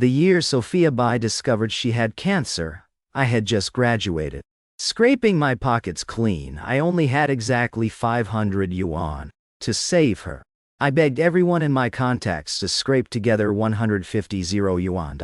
The year Sophia Bai discovered she had cancer, I had just graduated. Scraping my pockets clean, I only had exactly 500 yuan to save her. I begged everyone in my contacts to scrape together 150 yuan.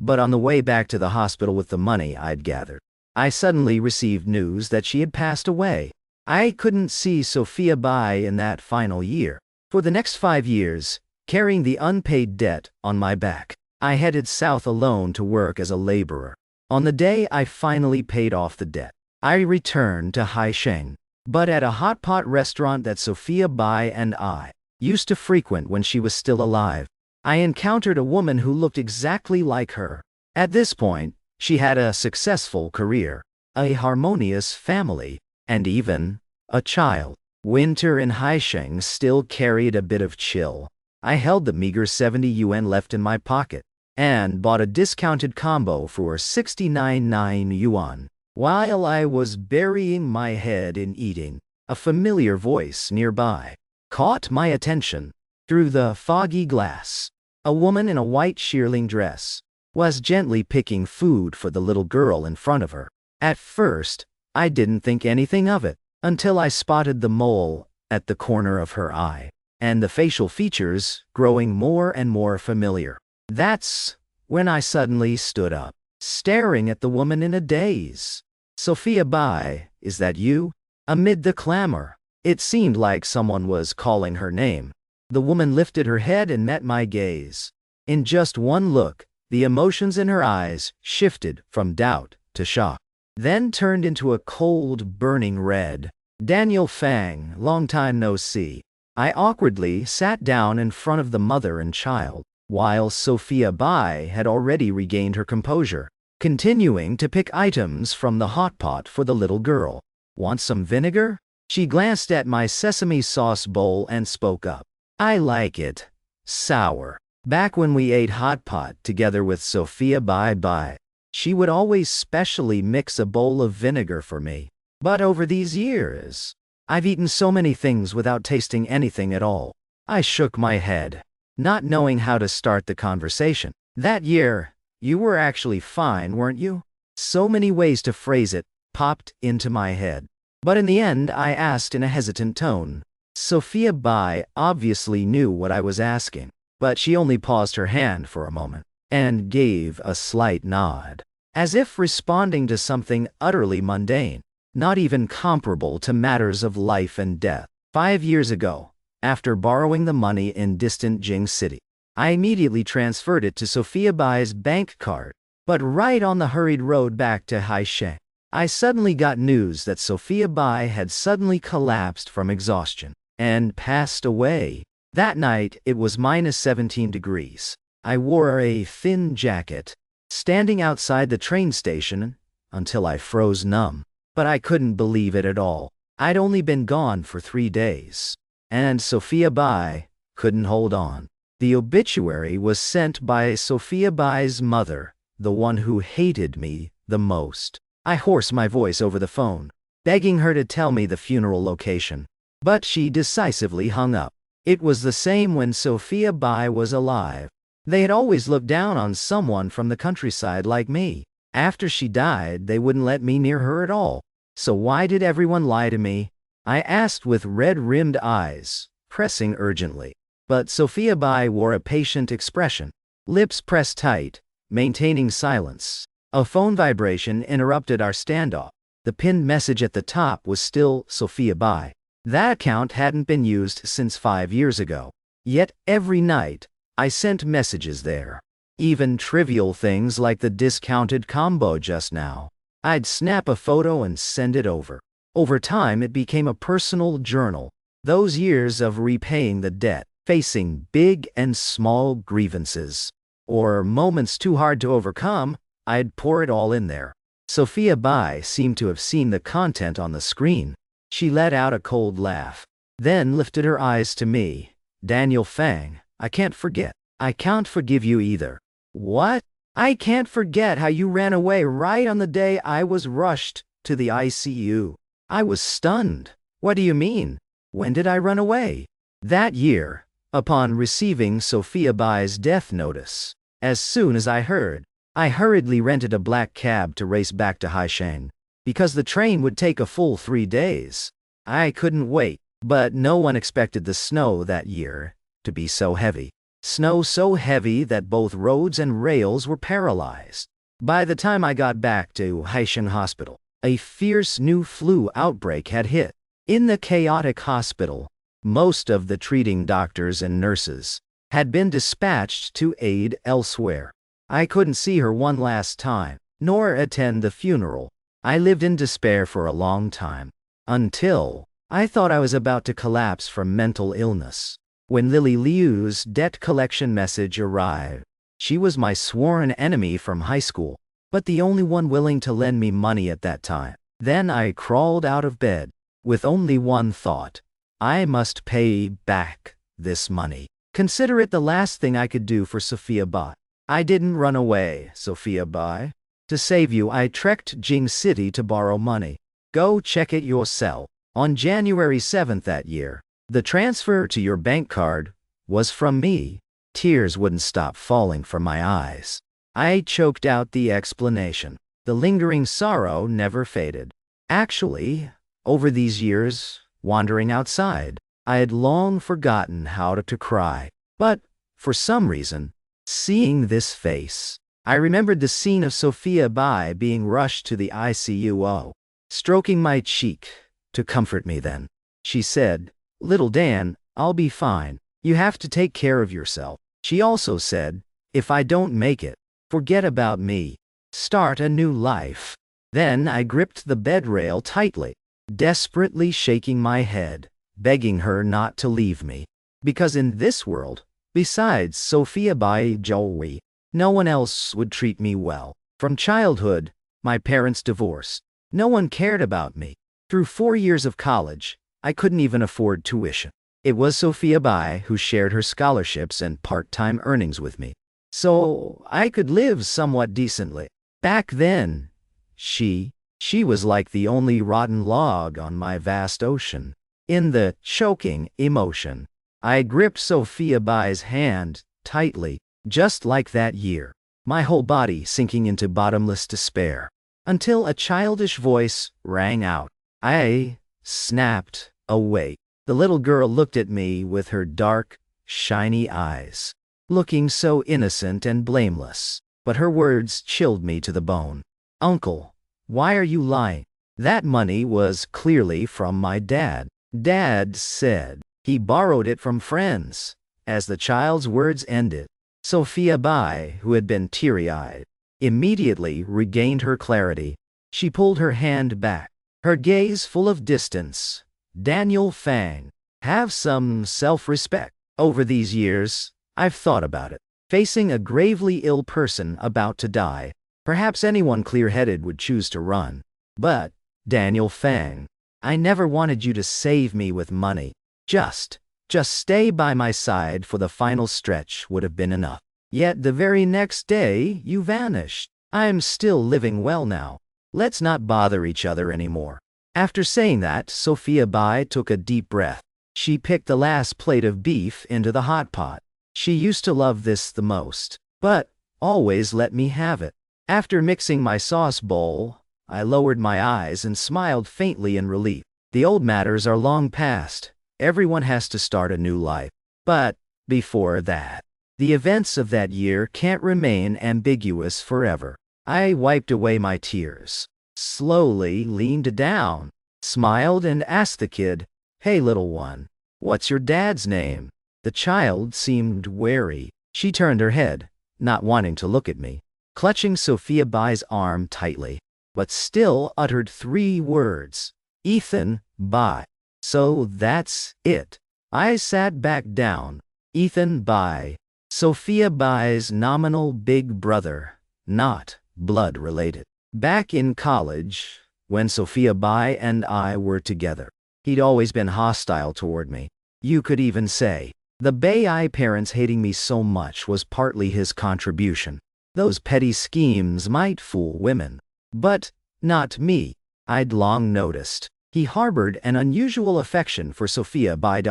But on the way back to the hospital with the money I'd gathered, I suddenly received news that she had passed away. I couldn't see Sophia Bai in that final year. For the next 5 years, carrying the unpaid debt on my back, I headed south alone to work as a laborer. On the day I finally paid off the debt, I returned to Haisheng, but at a hot pot restaurant that Sophia Bai and I used to frequent when she was still alive, I encountered a woman who looked exactly like her. At this point, she had a successful career, a harmonious family, and even a child. Winter in Haisheng still carried a bit of chill. I held the meager 70 yuan left in my pocket and bought a discounted combo for 69 yuan. While I was burying my head in eating, a familiar voice nearby caught my attention. Through the foggy glass, a woman in a white shearling dress was gently picking food for the little girl in front of her. At first, I didn't think anything of it, until I spotted the mole at the corner of her eye, and the facial features growing more and more familiar. That's when I suddenly stood up, staring at the woman in a daze. "Sophia Bai, is that you?" Amid the clamor, it seemed like someone was calling her name. The woman lifted her head and met my gaze. In just one look, the emotions in her eyes shifted from doubt to shock, then turned into a cold, burning red. "Daniel Fang, long time no see." I awkwardly sat down in front of the mother and child, while Sophia Bai had already regained her composure, continuing to pick items from the hot pot for the little girl. "Want some vinegar?" She glanced at my sesame sauce bowl and spoke up. "I like it sour." Back when we ate hot pot together with Sophia Bai, she would always specially mix a bowl of vinegar for me. But over these years, I've eaten so many things without tasting anything at all. I shook my head, not knowing how to start the conversation. "That year, you were actually fine, weren't you?" So many ways to phrase it popped into my head. But in the end, I asked in a hesitant tone. Sophia Bai obviously knew what I was asking, but she only paused her hand for a moment and gave a slight nod, as if responding to something utterly mundane, not even comparable to matters of life and death. 5 years ago, after borrowing the money in distant Jing City, I immediately transferred it to Sophia Bai's bank card. But right on the hurried road back to Haisheng, I suddenly got news that Sophia Bai had suddenly collapsed from exhaustion and passed away. That night, it was -17 degrees. I wore a thin jacket, standing outside the train station until I froze numb. But I couldn't believe it at all. I'd only been gone for 3 days. And Sophia Bai couldn't hold on. The obituary was sent by Sophia Bai's mother, the one who hated me the most. I hoarsed my voice over the phone, begging her to tell me the funeral location. But she decisively hung up. It was the same when Sophia Bai was alive. They had always looked down on someone from the countryside like me. After she died, they wouldn't let me near her at all. So why did everyone lie to me? I asked with red-rimmed eyes, pressing urgently. But Sophia Bai wore a patient expression, lips pressed tight, maintaining silence. A phone vibration interrupted our standoff. The pinned message at the top was still Sophia Bai. That account hadn't been used since 5 years ago. Yet every night, I sent messages there. Even trivial things like the discounted combo just now. I'd snap a photo and send it over. Over time, it became a personal journal. Those years of repaying the debt, facing big and small grievances, or moments too hard to overcome, I'd pour it all in there. Sophia Bai seemed to have seen the content on the screen. She let out a cold laugh, then lifted her eyes to me. "Daniel Fang, I can't forget. I can't forgive you either." "What?" "I can't forget how you ran away right on the day I was rushed to the ICU. I was stunned." "What do you mean? When did I run away?" "That year, upon receiving Sophia Bai's death notice, As soon as I heard, I hurriedly rented a black cab to race back to Haisheng, because the train would take a full 3 days. I couldn't wait, but no one expected the snow that year to be so heavy. Snow so heavy that both roads and rails were paralyzed. By the time I got back to Haisheng Hospital, a fierce new flu outbreak had hit. In the chaotic hospital, most of the treating doctors and nurses had been dispatched to aid elsewhere. I couldn't see her one last time, nor attend the funeral. I lived in despair for a long time, until I thought I was about to collapse from mental illness. When Lily Liu's debt collection message arrived, she was my sworn enemy from high school, but the only one willing to lend me money at that time. Then I crawled out of bed, with only one thought: I must pay back this money. Consider it the last thing I could do for Sophia Bai. I didn't run away, Sophia Bai. To save you, I trekked Jing City to borrow money. Go check it yourself. On January 7th that year, the transfer to your bank card was from me. Tears wouldn't stop falling from my eyes. I choked out the explanation. The lingering sorrow never faded. Actually, over these years, wandering outside, I had long forgotten how to cry. But, for some reason, seeing this face, I remembered the scene of Sophia Bai being rushed to the ICU. Stroking my cheek to comfort me then, she said, "Little Dan, I'll be fine. You have to take care of yourself." She also said, "If I don't make it, forget about me. Start a new life." Then I gripped the bed rail tightly, desperately shaking my head, begging her not to leave me. Because in this world, besides Sophia Bai Jowi, no one else would treat me well. From childhood, my parents divorced. No one cared about me. Through 4 years of college, I couldn't even afford tuition. It was Sophia Bai who shared her scholarships and part-time earnings with me, so I could live somewhat decently. Back then, she was like the only rotten log on my vast ocean. In the choking emotion, I gripped Sophia Bai's hand tightly, just like that year, my whole body sinking into bottomless despair, until a childish voice rang out. I snapped awake. The little girl looked at me with her dark, shiny eyes, looking so innocent and blameless, but her words chilled me to the bone. "Uncle, why are you lying? That money was clearly from my dad." Dad said he borrowed it from friends. As the child's words ended, Sophia Bai, who had been teary-eyed, immediately regained her clarity. She pulled her hand back, her gaze full of distance. "Daniel Fang, have some self-respect." Over these years, I've thought about it. Facing a gravely ill person about to die, perhaps anyone clear-headed would choose to run. But, Daniel Fang, I never wanted you to save me with money. Just stay by my side for the final stretch would have been enough. Yet the very next day, you vanished. I'm still living well now. Let's not bother each other anymore. After saying that, Sophia Bai took a deep breath. She picked the last plate of beef into the hot pot. She used to love this the most, but always let me have it. After mixing my sauce bowl, I lowered my eyes and smiled faintly in relief. The old matters are long past. Everyone has to start a new life. But, before that, the events of that year can't remain ambiguous forever. I wiped away my tears, slowly leaned down, smiled and asked the kid, "Hey little one, what's your dad's name?" The child seemed wary. She turned her head, not wanting to look at me, clutching Sophia Bai's arm tightly, but still uttered 3 words: "Ethan Bai." So that's it. I sat back down. Ethan Bai, Sophia Bai's nominal big brother, not blood-related. Back in college, when Sophia Bai and I were together, he'd always been hostile toward me. You could even say, the Bai parents hating me so much was partly his contribution. Those petty schemes might fool women, but not me. I'd long noticed he harbored an unusual affection for Sophia Bai.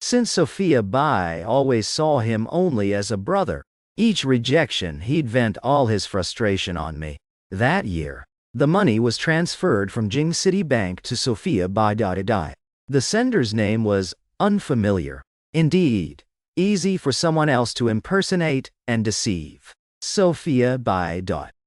Since Sophia Bai always saw him only as a brother, Each rejection, he'd vent all his frustration on me. That year, the money was transferred from Jing City Bank to Sophia by Dai. The sender's name was unfamiliar. Indeed, easy for someone else to impersonate and deceive. Sophia by.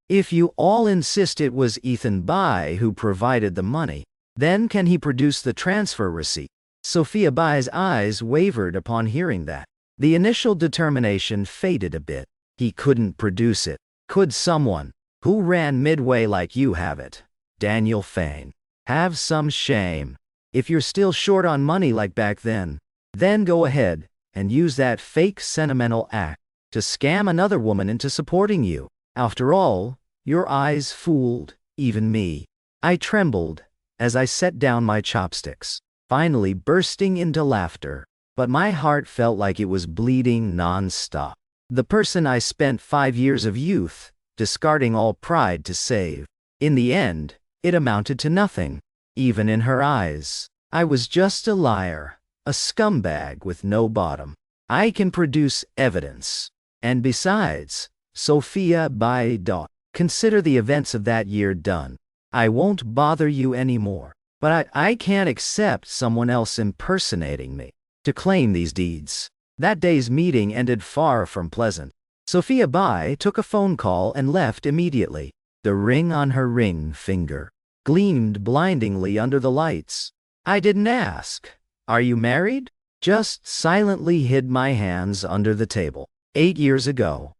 If you all insist it was Ethan Bai who provided the money, then can he produce the transfer receipt? Sophia Bai's eyes wavered upon hearing that. The initial determination faded a bit. He couldn't produce it. Could someone who ran Midway like you have it? Daniel Fain. Have some shame. If you're still short on money like back then go ahead and use that fake sentimental act to scam another woman into supporting you. After all, your eyes fooled even me. I trembled as I set down my chopsticks, finally bursting into laughter, but my heart felt like it was bleeding non-stop. The person I spent 5 years of youth discarding all pride to save. In the end, it amounted to nothing. Even in her eyes, I was just a liar, a scumbag with no bottom. I can produce evidence. And besides, Sophia by. Consider the events of that year done. I won't bother you anymore. But I can't accept someone else impersonating me to claim these deeds. That day's meeting ended far from pleasant. Sophia Bai took a phone call and left immediately. The ring on her ring finger gleamed blindingly under the lights. I didn't ask, "Are you married?" Just silently hid my hands under the table. 8 years ago,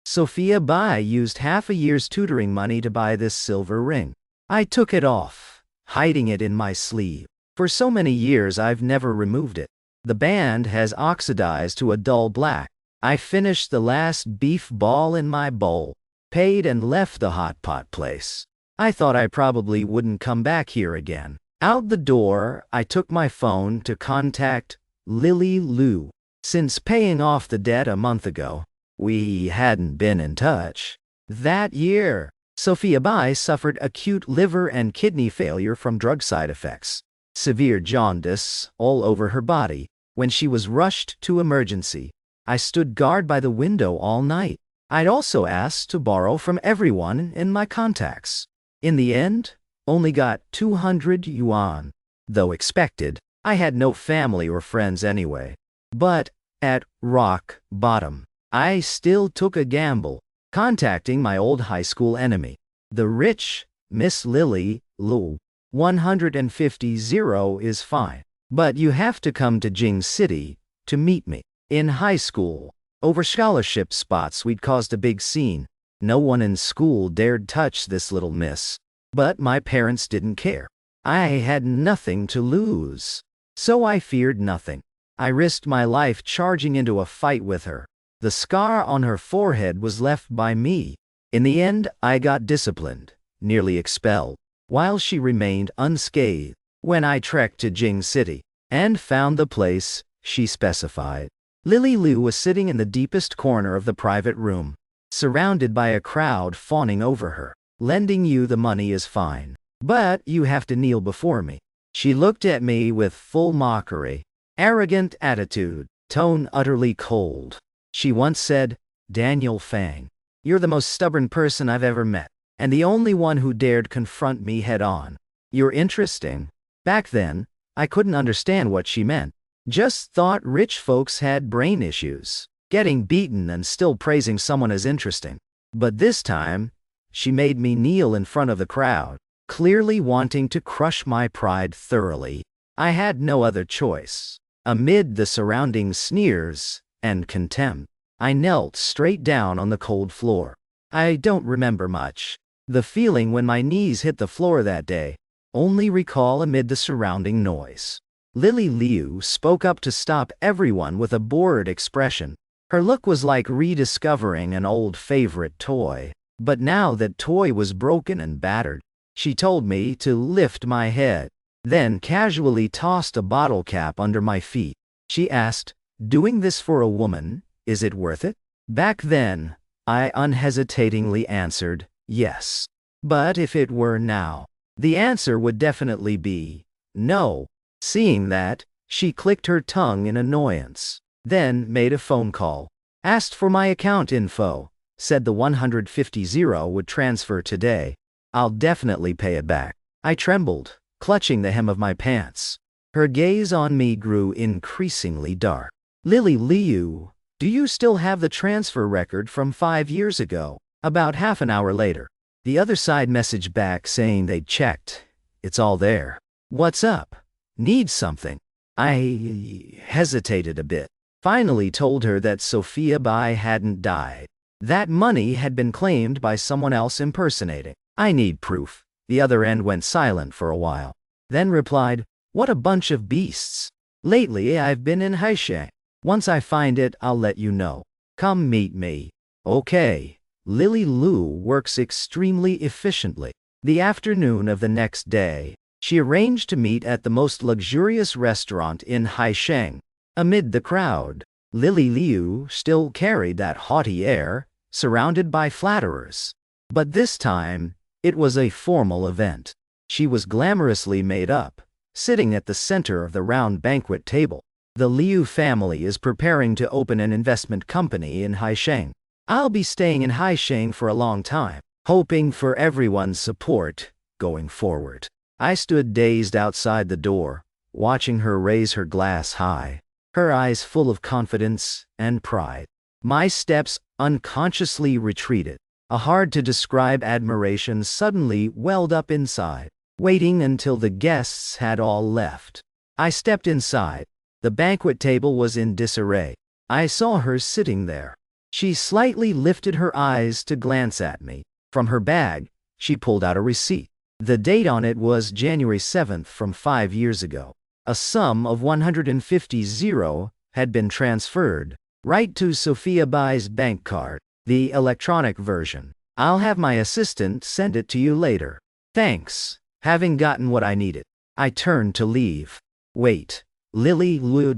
Sophia Bai used half a year's tutoring money to buy this silver ring. I took it off, hiding it in my sleeve. For so many years I've never removed it. The band has oxidized to a dull black. I finished the last beef ball in my bowl, paid and left the hot pot place. I thought I probably wouldn't come back here again. Out the door, I took my phone to contact Lily Liu. Since paying off the debt a month ago, we hadn't been in touch. That year, Sophia Bai suffered acute liver and kidney failure from drug side effects. Severe jaundice all over her body. When she was rushed to emergency, I stood guard by the window all night. I'd also asked to borrow from everyone in my contacts. In the end, only got 200 yuan. Though expected, I had no family or friends anyway. But, at rock bottom, I still took a gamble, contacting my old high school enemy, the rich Miss Lily Liu. 150 is fine. But you have to come to Jing City to meet me. In high school, over scholarship spots we'd caused a big scene. No one in school dared touch this little miss. But my parents didn't care. I had nothing to lose. So I feared nothing. I risked my life charging into a fight with her. The scar on her forehead was left by me. In the end, I got disciplined, nearly expelled, while she remained unscathed. When I trekked to Jing City and found the place she specified, Lily Liu was sitting in the deepest corner of the private room, surrounded by a crowd fawning over her. Lending you the money is fine, but you have to kneel before me. She looked at me with full mockery, arrogant attitude, tone utterly cold. She once said, "Daniel Fang, you're the most stubborn person I've ever met, and the only one who dared confront me head on. You're interesting." Back then, I couldn't understand what she meant. Just thought rich folks had brain issues, getting beaten and still praising someone as interesting. But this time, she made me kneel in front of the crowd, clearly wanting to crush my pride thoroughly. I had no other choice. Amid the surrounding sneers and contempt, I knelt straight down on the cold floor. I don't remember much. The feeling when my knees hit the floor that day, only recall amid the surrounding noise. Lily Liu spoke up to stop everyone with a bored expression. Her look was like rediscovering an old favorite toy. But now that toy was broken and battered, she told me to lift my head, then casually tossed a bottle cap under my feet. She asked, "Doing this for a woman, is it worth it?" Back then, I unhesitatingly answered, yes. But if it were now, the answer would definitely be no. Seeing that, she clicked her tongue in annoyance, then made a phone call. Asked for my account info. Said the 150 would transfer today. I'll definitely pay it back. I trembled, clutching the hem of my pants. Her gaze on me grew increasingly dark. Lily Liu, do you still have the transfer record from 5 years ago? About half an hour later, the other side messaged back saying they'd checked. It's all there. What's up? Need something? I hesitated a bit. Finally told her that Sophia Bai hadn't died. That money had been claimed by someone else impersonating. I need proof. The other end went silent for a while. Then replied, what a bunch of beasts. Lately I've been in Haisheng. Once I find it, I'll let you know. Come meet me. Okay. Lily Liu works extremely efficiently. The afternoon of the next day, she arranged to meet at the most luxurious restaurant in Haisheng. Amid the crowd, Lily Liu still carried that haughty air, surrounded by flatterers. But this time, it was a formal event. She was glamorously made up, sitting at the center of the round banquet table. The Liu family is preparing to open an investment company in Haisheng. I'll be staying in Haisheng for a long time, hoping for everyone's support going forward. I stood dazed outside the door, watching her raise her glass high, her eyes full of confidence and pride. My steps unconsciously retreated. A hard-to-describe admiration suddenly welled up inside, waiting until the guests had all left. I stepped inside. The banquet table was in disarray. I saw her sitting there. She slightly lifted her eyes to glance at me. From her bag, she pulled out a receipt. The date on it was January 7th from 5 years ago. A sum of 150 had been transferred, right to Sophia Bai's bank card, the electronic version. I'll have my assistant send it to you later. Thanks. Having gotten what I needed, I turned to leave. Wait. Lily Liu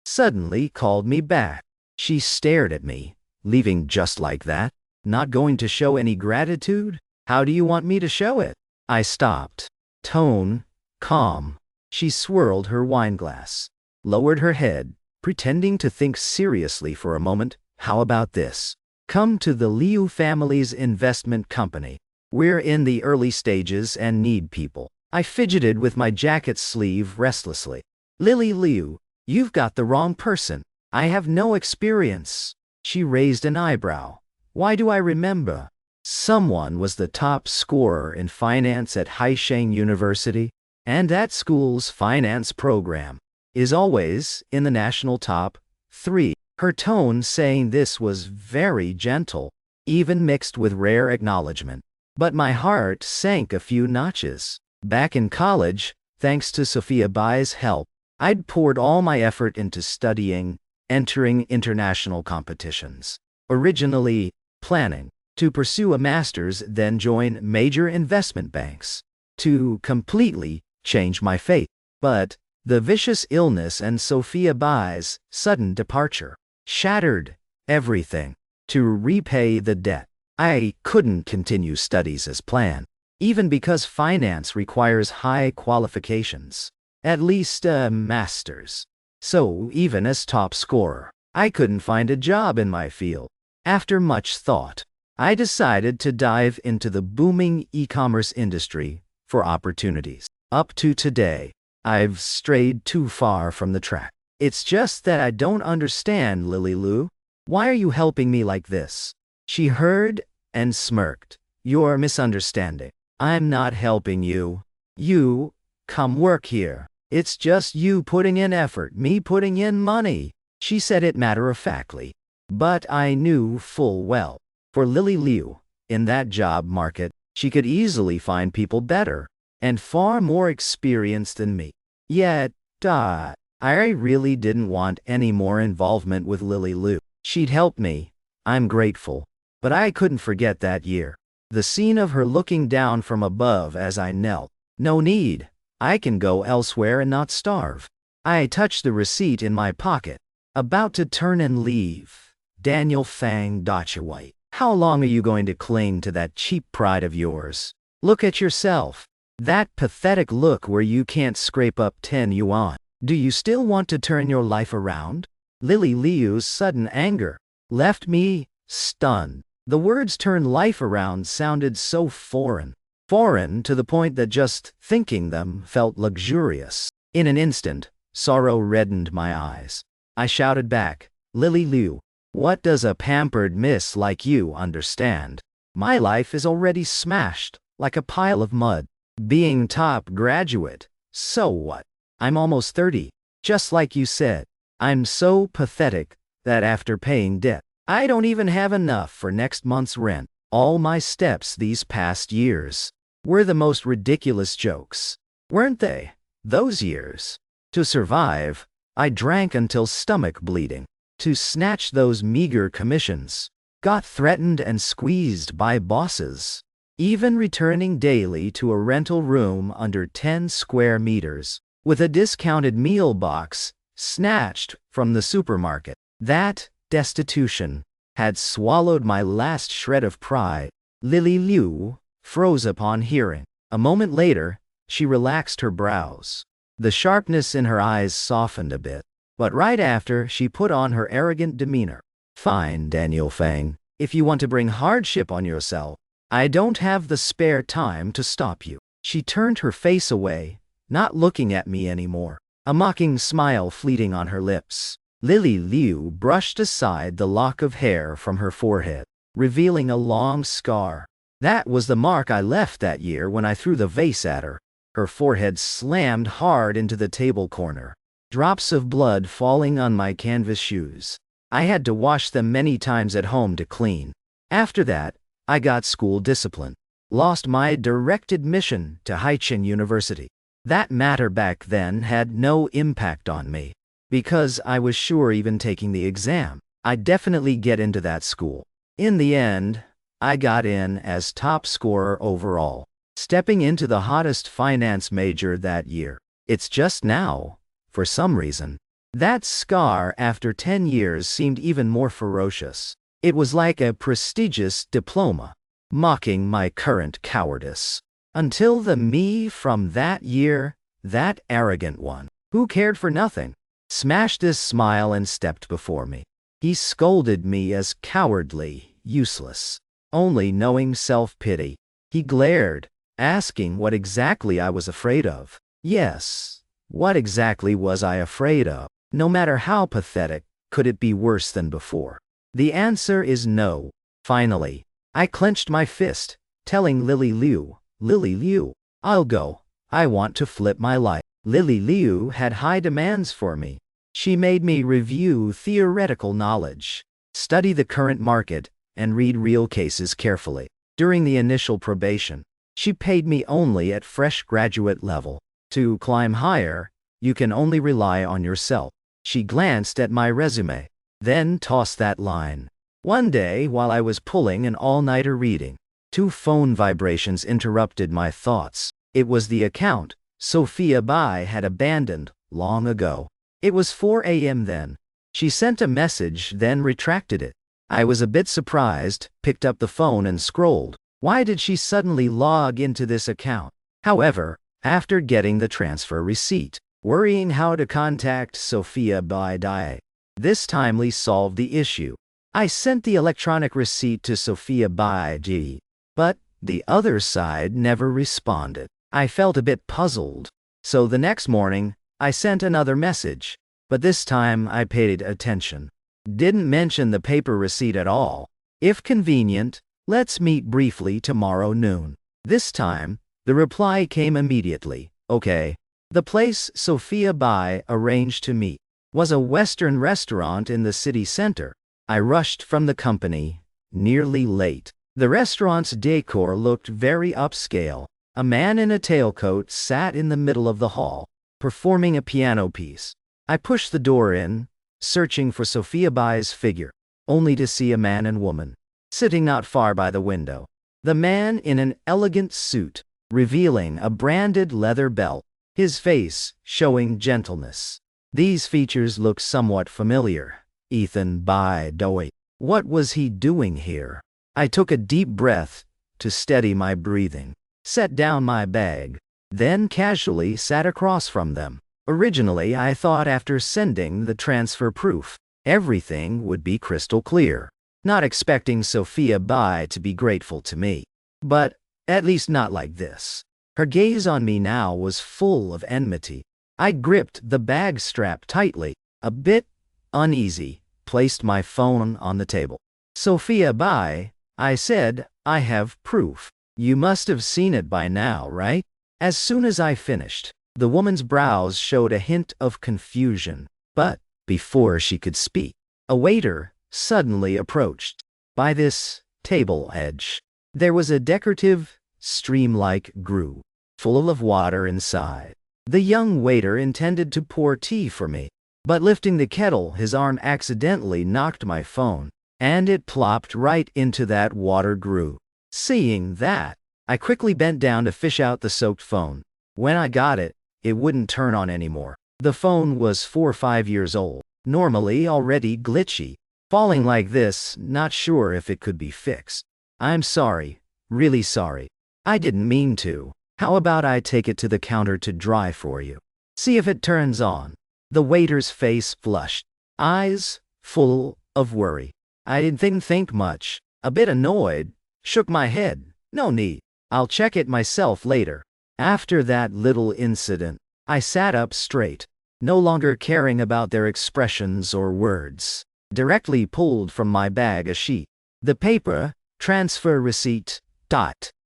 suddenly called me back. She stared at me. Leaving just like that? Not going to show any gratitude? How do you want me to show it? I stopped. Tone calm. She swirled her wineglass, lowered her head, pretending to think seriously for a moment. How about this? Come to the Liu family's investment company. We're in the early stages and need people. I fidgeted with my jacket sleeve restlessly. Lily Liu, you've got the wrong person. I have no experience. She raised an eyebrow. Why do I remember? Someone was the top scorer in finance at Haisheng University, and that school's finance program is always in the national top 3. Her tone saying this was very gentle, even mixed with rare acknowledgement. But my heart sank a few notches. Back in college, thanks to Sophia Bai's help, I'd poured all my effort into studying, entering international competitions. Originally, planning to pursue a master's, then join major investment banks. To completely change my fate. But the vicious illness and Sophia Bai's sudden departure shattered everything. To repay the debt, I couldn't continue studies as planned, even because finance requires high qualifications, at least a master's. So even as top scorer, I couldn't find a job in my field. After much thought, I decided to dive into the booming e-commerce industry for opportunities. Up to today, I've strayed too far from the track. It's just that I don't understand, Lily Liu. Why are you helping me like this? She heard and smirked. You're misunderstanding. I'm not helping you. You, come work here. It's just you putting in effort, me putting in money. She said it matter-of-factly. But I knew full well. For Lily Liu, in that job market, she could easily find people better and far more experienced than me. Yet, I really didn't want any more involvement with Lily Liu. She'd helped me. I'm grateful. But I couldn't forget that year. The scene of her looking down from above as I knelt. No need. I can go elsewhere and not starve. I touched the receipt in my pocket, about to turn and leave. Daniel Fang White. How long are you going to cling to that cheap pride of yours? Look at yourself. That pathetic look where you can't scrape up 10 yuan. Do you still want to turn your life around? Lily Liu's sudden anger left me stunned. The words "turn life around" sounded so foreign. Foreign to the point that just thinking them felt luxurious. In an instant, sorrow reddened my eyes. I shouted back, "Lily Liu, what does a pampered miss like you understand? My life is already smashed, like a pile of mud. Being top graduate, so what? I'm almost 30, just like you said. I'm so pathetic that after paying debt, I don't even have enough for next month's rent. All my steps these past years were the most ridiculous jokes, weren't they? Those years. To survive, I drank until stomach bleeding. To snatch those meager commissions, got threatened and squeezed by bosses. Even returning daily to a rental room under 10 square meters, with a discounted meal box snatched from the supermarket. That destitution had swallowed my last shred of pride. Lily Liu froze upon hearing. A moment later, she relaxed her brows. The sharpness in her eyes softened a bit, but right after she put on her arrogant demeanor. "Fine, Daniel Fang. If you want to bring hardship on yourself, I don't have the spare time to stop you." She turned her face away, not looking at me anymore, a mocking smile fleeting on her lips. Lily Liu brushed aside the lock of hair from her forehead, revealing a long scar. That was the mark I left that year when I threw the vase at her. Her forehead slammed hard into the table corner, drops of blood falling on my canvas shoes. I had to wash them many times at home to clean. After that, I got school discipline, lost my direct admission to Haicheng University. That matter back then had no impact on me, because I was sure even taking the exam, I'd definitely get into that school. In the end, I got in as top scorer overall, stepping into the hottest finance major that year. It's just now, for some reason, that scar after 10 years seemed even more ferocious. It was like a prestigious diploma, mocking my current cowardice. Until the me from that year, that arrogant one, who cared for nothing, smashed his smile and stepped before me. He scolded me as cowardly, useless, only knowing self-pity. He glared, asking what exactly I was afraid of. Yes, what exactly was I afraid of? No matter how pathetic, could it be worse than before? The answer is no. Finally, I clenched my fist, telling Lily Liu, "Lily Liu, I'll go. I want to flip my life." Lily Liu had high demands for me. She made me review theoretical knowledge, study the current market, and read real cases carefully. During the initial probation, she paid me only at fresh graduate level. To climb higher, you can only rely on yourself. She glanced at my resume, then tossed that line. One day, while I was pulling an all-nighter reading, 2 phone vibrations interrupted my thoughts. It was the account Sophia Bai had abandoned long ago. It was 4 a.m. then. She sent a message, then retracted it. I was a bit surprised, picked up the phone and scrolled. Why did she suddenly log into this account? However, after getting the transfer receipt, worrying how to contact Sophia Bai Dai, this timely solved the issue. I sent the electronic receipt to Sophia Bai Ji, but the other side never responded. I felt a bit puzzled. So the next morning, I sent another message, but this time I paid attention. Didn't mention the paper receipt at all. "If convenient, let's meet briefly tomorrow noon." This time, the reply came immediately. "Okay." The place Sophia Bai arranged to meet was a Western restaurant in the city center. I rushed from the company, nearly late. The restaurant's decor looked very upscale. A man in a tailcoat sat in the middle of the hall, performing a piano piece. I pushed the door in, searching for Sophia Bai's figure, only to see a man and woman, sitting not far by the window. The man in an elegant suit, revealing a branded leather belt, his face showing gentleness. These features looked somewhat familiar. Ethan Bai Doi. What was he doing here? I took a deep breath to steady my breathing, set down my bag, then casually sat across from them. Originally, I thought after sending the transfer proof, everything would be crystal clear. Not expecting Sophia Bai to be grateful to me. But, at least not like this. Her gaze on me now was full of enmity. I gripped the bag strap tightly, a bit uneasy, placed my phone on the table. Sophia Bai, I said, I have proof. You must have seen it by now, right? As soon as I finished, the woman's brows showed a hint of confusion. But, before she could speak, a waiter suddenly approached. By this table edge, there was a decorative, stream-like gruel, full of water inside. The young waiter intended to pour tea for me, but lifting the kettle, his arm accidentally knocked my phone, and it plopped right into that water gruel. Seeing that, I quickly bent down to fish out the soaked phone. When I got it, it wouldn't turn on anymore. The phone was 4 or 5 years old, normally already glitchy. Falling like this, not sure if it could be fixed. I'm sorry, really sorry. I didn't mean to. How about I take it to the counter to dry for you? See if it turns on. The waiter's face flushed, eyes full of worry. I didn't think much, a bit annoyed, shook my head. No need. I'll check it myself later. After that little incident, I sat up straight, no longer caring about their expressions or words. Directly pulled from my bag a sheet. The paper, transfer receipt,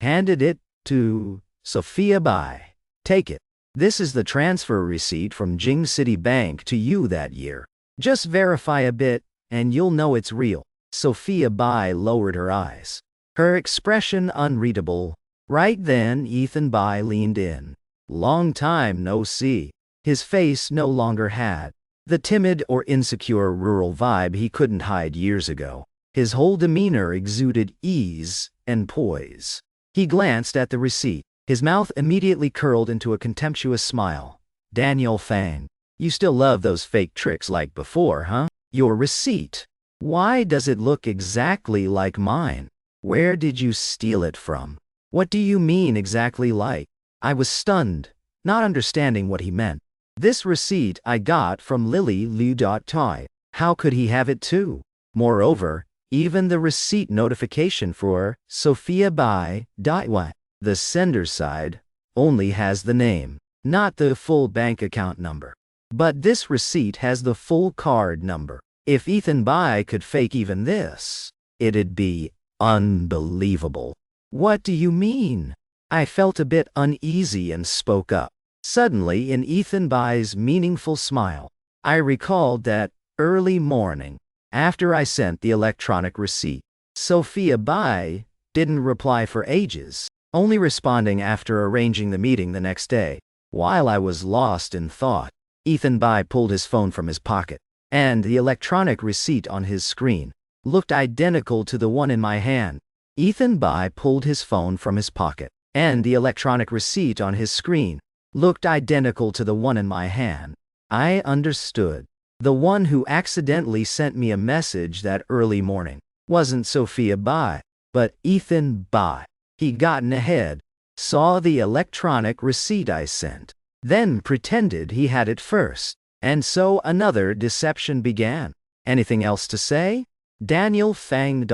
handed it to Sophia Bai. Take it. This is the transfer receipt from Jing City Bank to you that year. Just verify a bit, and you'll know it's real. Sophia Bai lowered her eyes, her expression unreadable. Right then, Ethan Bai leaned in. Long time no see. His face no longer had the timid or insecure rural vibe he couldn't hide years ago. His whole demeanor exuded ease and poise. He glanced at the receipt. His mouth immediately curled into a contemptuous smile. Daniel Fang, you still love those fake tricks like before, huh? Your receipt. Why does it look exactly like mine? Where did you steal it from? What do you mean exactly like? I was stunned, not understanding what he meant. This receipt I got from Lily Liu. Tai. How could he have it too? Moreover, even the receipt notification for Sophia Bai. The sender's side only has the name, not the full bank account number. But this receipt has the full card number. If Ethan Bai could fake even this, it'd be unbelievable. What do you mean? I felt a bit uneasy and spoke up. Suddenly, in Ethan Bai's meaningful smile, I recalled that early morning, after I sent the electronic receipt. Sophia Bai didn't reply for ages, only responding after arranging the meeting the next day. While I was lost in thought, Ethan Bai pulled his phone from his pocket, and the electronic receipt on his screen looked identical to the one in my hand. Ethan Bai pulled his phone from his pocket, and the electronic receipt on his screen looked identical to the one in my hand. I understood. The one who accidentally sent me a message that early morning wasn't Sophia Bai, but Ethan Bai. He'd gotten ahead, saw the electronic receipt I sent, then pretended he had it first. And so another deception began. Anything else to say? Daniel Fang.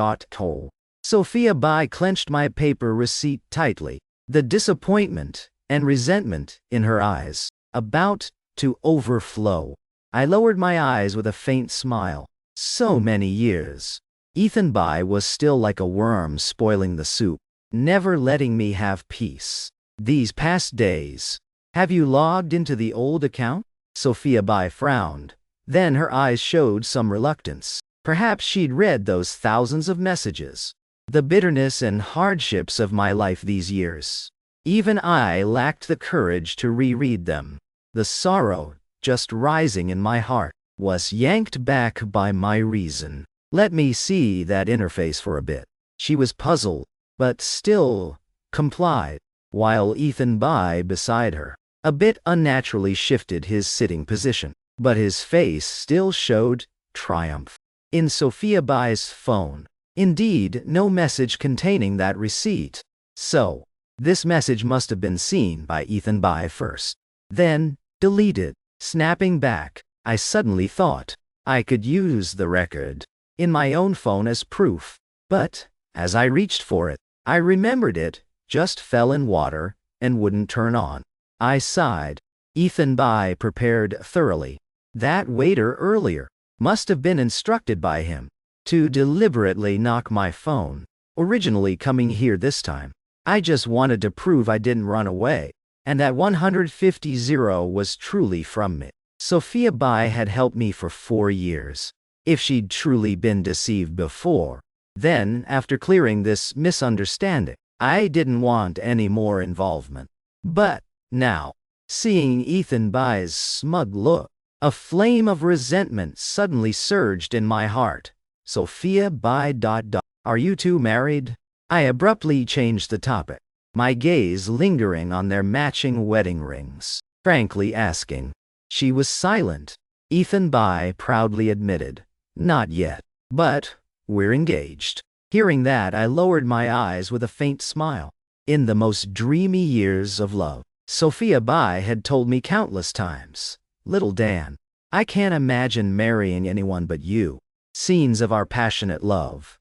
Sophia Bai clenched my paper receipt tightly, the disappointment and resentment in her eyes about to overflow. I lowered my eyes with a faint smile. So many years. Ethan Bai was still like a worm spoiling the soup, never letting me have peace. These past days. Have you logged into the old account? Sophia Bai frowned. Then her eyes showed some reluctance. Perhaps she'd read those thousands of messages. The bitterness and hardships of my life these years. Even I lacked the courage to reread them. The sorrow, just rising in my heart, was yanked back by my reason. Let me see that interface for a bit. She was puzzled, but still complied, while Ethan Bai beside her, a bit unnaturally shifted his sitting position, but his face still showed triumph. In Sophia Bai's phone, indeed, no message containing that receipt. So, this message must have been seen by Ethan Bai first, then deleted. Snapping back, I suddenly thought, I could use the record in my own phone as proof. But, as I reached for it, I remembered it just fell in water and wouldn't turn on. I sighed. Ethan Bai prepared thoroughly. That waiter earlier must have been instructed by him to deliberately knock my phone. Originally coming here this time, I just wanted to prove I didn't run away, and that 150 was truly from me. Sophia Bai had helped me for 4 years. If she'd truly been deceived before, then, after clearing this misunderstanding, I didn't want any more involvement. But, now, seeing Ethan Bai's smug look, a flame of resentment suddenly surged in my heart. Sophia Bai ... Are you two married? I abruptly changed the topic, my gaze lingering on their matching wedding rings, frankly asking. She was silent. Ethan Bai proudly admitted, "Not yet, but we're engaged." Hearing that, I lowered my eyes with a faint smile. In the most dreamy years of love, Sophia Bai had told me countless times, "Little Dan, I can't imagine marrying anyone but you." Scenes of our passionate love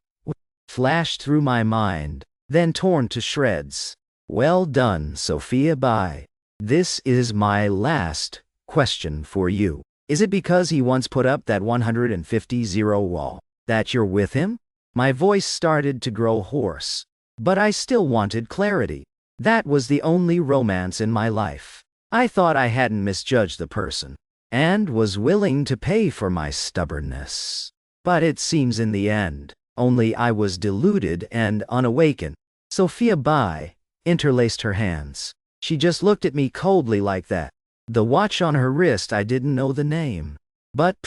flashed through my mind, then torn to shreds. Well done, Sophia Bai. This is my last question for you. Is it because he once put up that 150 wall that you're with him? My voice started to grow hoarse, but I still wanted clarity. That was the only romance in my life. I thought I hadn't misjudged the person, and was willing to pay for my stubbornness. But it seems in the end, only I was deluded and unawakened. Sophia Bai interlaced her hands. She just looked at me coldly like that. The watch on her wrist, I didn't know the name. But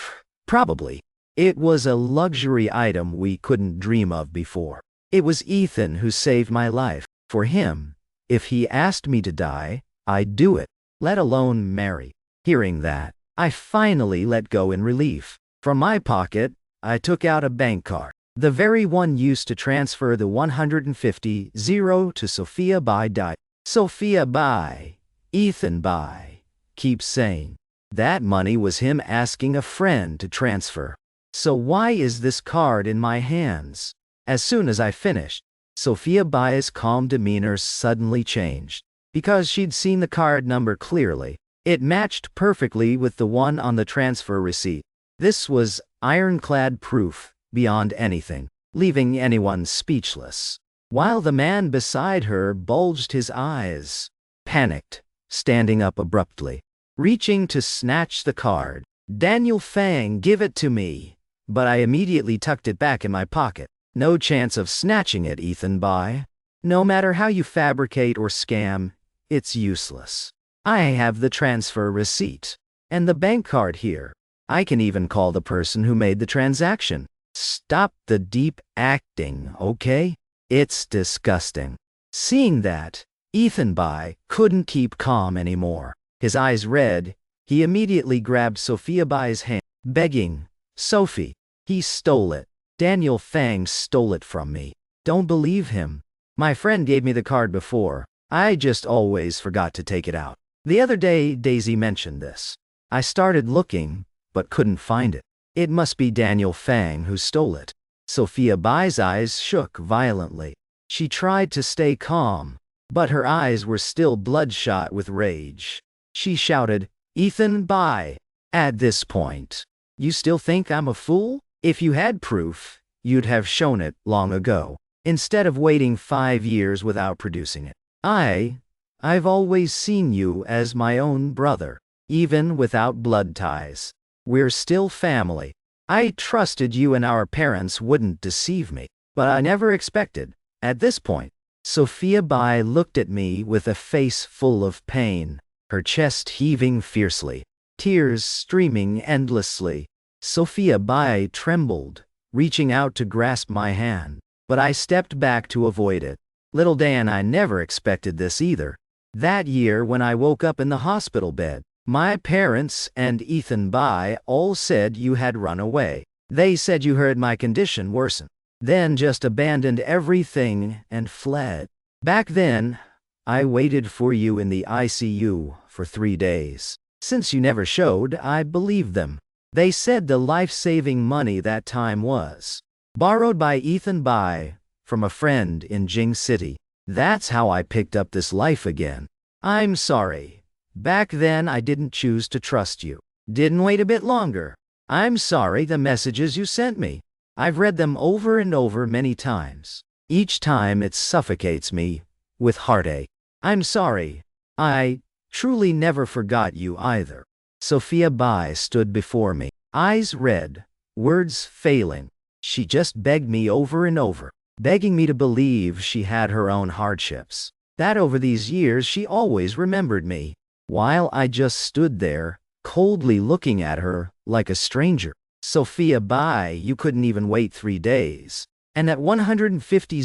probably, it was a luxury item we couldn't dream of before. It was Ethan who saved my life. For him, if he asked me to die, I'd do it, let alone marry. Hearing that, I finally let go in relief. From my pocket, I took out a bank card, the very one used to transfer the 150 to Sophia Bai. Sophia Bai, Ethan Bai, keeps saying. That money was him asking a friend to transfer. So why is this card in my hands? As soon as I finished, Sophia Bai's calm demeanor suddenly changed. Because she'd seen the card number clearly, it matched perfectly with the one on the transfer receipt. This was ironclad proof, beyond anything, leaving anyone speechless. While the man beside her bulged his eyes, panicked, standing up abruptly, reaching to snatch the card. "Daniel Fang, give it to me." But I immediately tucked it back in my pocket. No chance of snatching it, Ethan Bai. No matter how you fabricate or scam, it's useless. I have the transfer receipt. And the bank card here. I can even call the person who made the transaction. Stop the deep acting, okay? It's disgusting. Seeing that, Ethan Bai couldn't keep calm anymore. His eyes red, he immediately grabbed Sophia Bai's hand, begging, "Sophie, he stole it. Daniel Fang stole it from me. Don't believe him. My friend gave me the card before. I just always forgot to take it out. The other day, Daisy mentioned this. I started looking, but couldn't find it. It must be Daniel Fang who stole it." Sophia Bai's eyes shook violently. She tried to stay calm, but her eyes were still bloodshot with rage. She shouted, "Ethan Bai, at this point, you still think I'm a fool? If you had proof, you'd have shown it long ago, instead of waiting 5 years without producing it. I've always seen you as my own brother, even without blood ties. We're still family. I trusted you and our parents wouldn't deceive me, but I never expected." At this point, Sophia Bai looked at me with a face full of pain, her chest heaving fiercely, tears streaming endlessly. Sophia Bai trembled, reaching out to grasp my hand, but I stepped back to avoid it. "Little Dan, I never expected this either. That year when I woke up in the hospital bed, my parents and Ethan Bai all said you had run away. They said you heard my condition worsen, then just abandoned everything and fled. Back then, I waited for you in the ICU for 3 days. Since you never showed, I believed them. They said the life-saving money that time was borrowed by Ethan Bai from a friend in Jing City. That's how I picked up this life again. I'm sorry. Back then I didn't choose to trust you. Didn't wait a bit longer. I'm sorry the messages you sent me. I've read them over and over many times. Each time it suffocates me with heartache. I'm sorry. I truly never forgot you either. Sophia Bai stood before me, eyes red, words failing. She just begged me over and over, begging me to believe she had her own hardships, that over these years she always remembered me, while I just stood there, coldly looking at her like a stranger. Sophia Bai, you couldn't even wait 3 days. And at 150,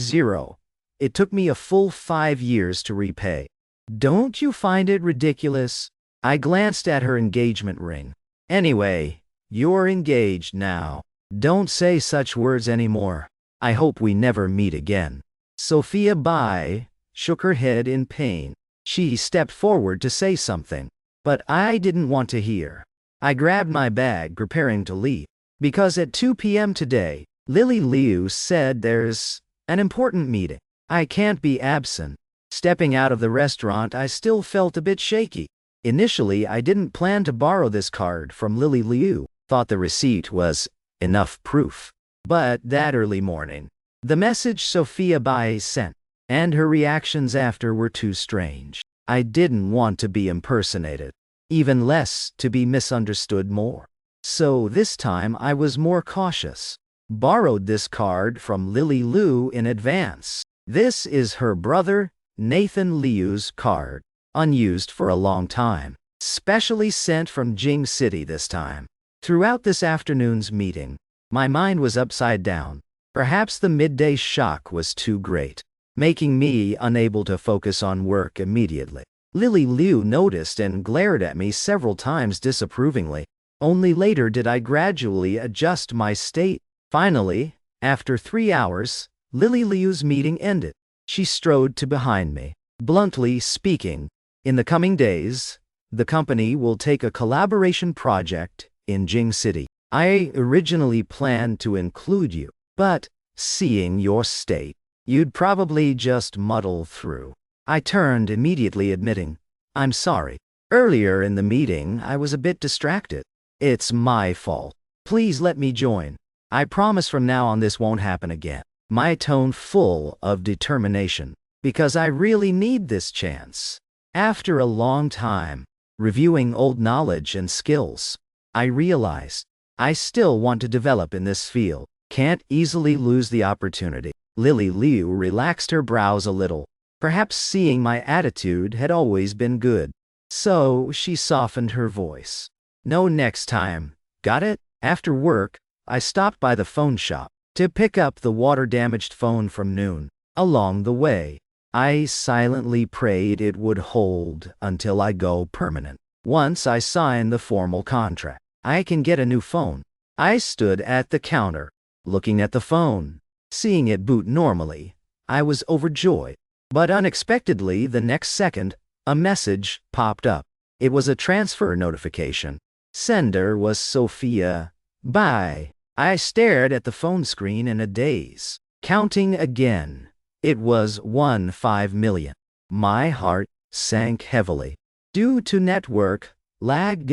it took me a full 5 years to repay. Don't you find it ridiculous? I glanced at her engagement ring. Anyway, you're engaged now. Don't say such words anymore. I hope we never meet again. Sophia Bai shook her head in pain. She stepped forward to say something, but I didn't want to hear. I grabbed my bag, preparing to leave, because at 2 p.m. today, Lily Liu said there's an important meeting. I can't be absent. Stepping out of the restaurant, I still felt a bit shaky. Initially, I didn't plan to borrow this card from Lily Liu, thought the receipt was enough proof. But that early morning, the message Sophia Bai sent, and her reactions after were too strange. I didn't want to be impersonated, even less to be misunderstood more. So this time I was more cautious. Borrowed this card from Lily Liu in advance. This is her brother, Nathan Liu's card, unused for a long time, specially sent from Jing City this time. Throughout this afternoon's meeting, my mind was upside down. Perhaps the midday shock was too great, making me unable to focus on work immediately. Lily Liu noticed and glared at me several times disapprovingly. Only later did I gradually adjust my state. Finally, after 3 hours, Lily Liu's meeting ended. She strode to behind me, bluntly speaking. In the coming days, the company will take a collaboration project in Jing City. I originally planned to include you, but seeing your state, you'd probably just muddle through. I turned immediately, admitting, I'm sorry. Earlier in the meeting, I was a bit distracted. It's my fault. Please let me join. I promise from now on this won't happen again. My tone full of determination, because I really need this chance. After a long time, reviewing old knowledge and skills, I realized I still want to develop in this field. Can't easily lose the opportunity. Lily Liu relaxed her brows a little. Perhaps seeing my attitude had always been good. So she softened her voice. No, next time. Got it? After work, I stopped by the phone shop to pick up the water-damaged phone from noon. Along the way, I silently prayed it would hold until I go permanent. Once I sign the formal contract, I can get a new phone. I stood at the counter, looking at the phone. Seeing it boot normally, I was overjoyed. But unexpectedly, the next second, a message popped up. It was a transfer notification. Sender was Sophia Bai. I stared at the phone screen in a daze. Counting again. It was 15 million. My heart sank heavily. Due to network lag.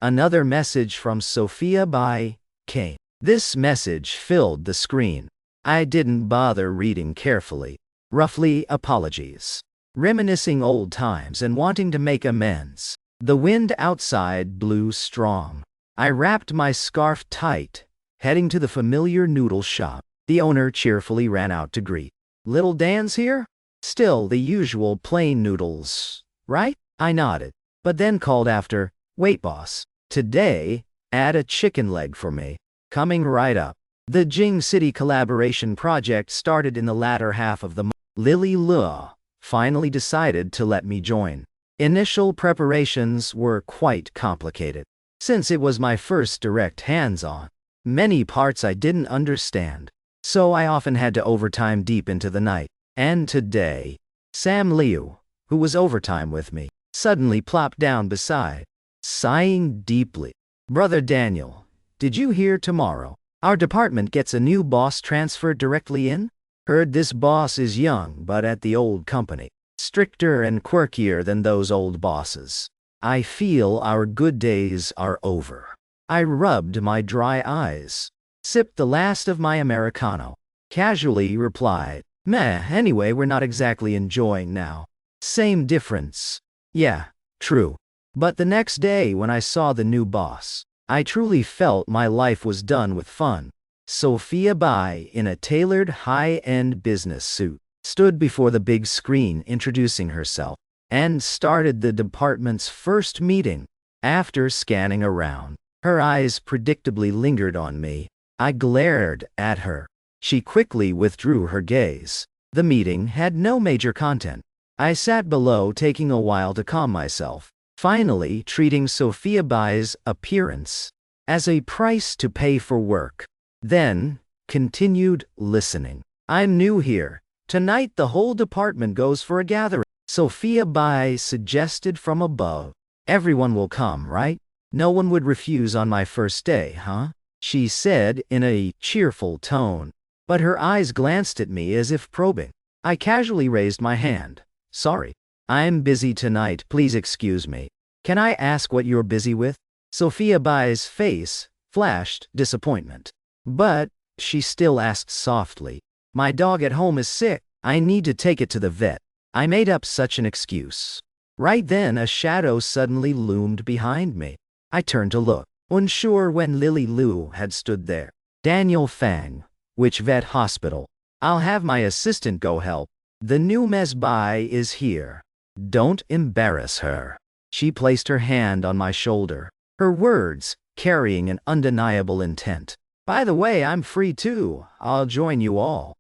Another message from Sophia Bai came. This message filled the screen. I didn't bother reading carefully. Roughly, apologies. Reminiscing old times and wanting to make amends. The wind outside blew strong. I wrapped my scarf tight, heading to the familiar noodle shop. The owner cheerfully ran out to greet. Little Dan's here? Still the usual plain noodles, right? I nodded, but then called after, wait boss, today, add a chicken leg for me. Coming right up. The Jing City collaboration project started in the latter half of the month. Lily Liu finally decided to let me join. Initial preparations were quite complicated, since it was my first direct hands-on. Many parts I didn't understand, so I often had to overtime deep into the night. And today, Sam Liu, who was overtime with me, suddenly plopped down beside. Sighing deeply, Brother Daniel, did you hear tomorrow? Our department gets a new boss transferred directly in? Heard this boss is young but at the old company. Stricter and quirkier than those old bosses. I feel our good days are over. I rubbed my dry eyes, sipped the last of my Americano, casually replied, "Meh, anyway, we're not exactly enjoying now." Same difference. Yeah, true. But the next day when I saw the new boss, I truly felt my life was done with fun. Sophia Bai, in a tailored high-end business suit, stood before the big screen introducing herself, and started the department's first meeting. After scanning around, her eyes predictably lingered on me. I glared at her. She quickly withdrew her gaze. The meeting had no major content. I sat below, taking a while to calm myself, finally treating Sophia Bai's appearance as a price to pay for work. Then, continued listening. "I'm new here. Tonight the whole department goes for a gathering," Sophia Bai suggested from above. "Everyone will come, right? No one would refuse on my first day, huh?" she said in a cheerful tone, but her eyes glanced at me as if probing. I casually raised my hand. "Sorry. I'm busy tonight, please excuse me." "Can I ask what you're busy with?" Sophia Bai's face flashed disappointment. But she still asked softly, "My dog at home is sick. I need to take it to the vet." I made up such an excuse. Right then a shadow suddenly loomed behind me. I turned to look, unsure when Lily Liu had stood there. "Daniel Fang, which vet hospital?" "I'll have my assistant go help. The new Ms. Bai is here. Don't embarrass her." She placed her hand on my shoulder, her words carrying an undeniable intent. "By the way, I'm free too. I'll join you all."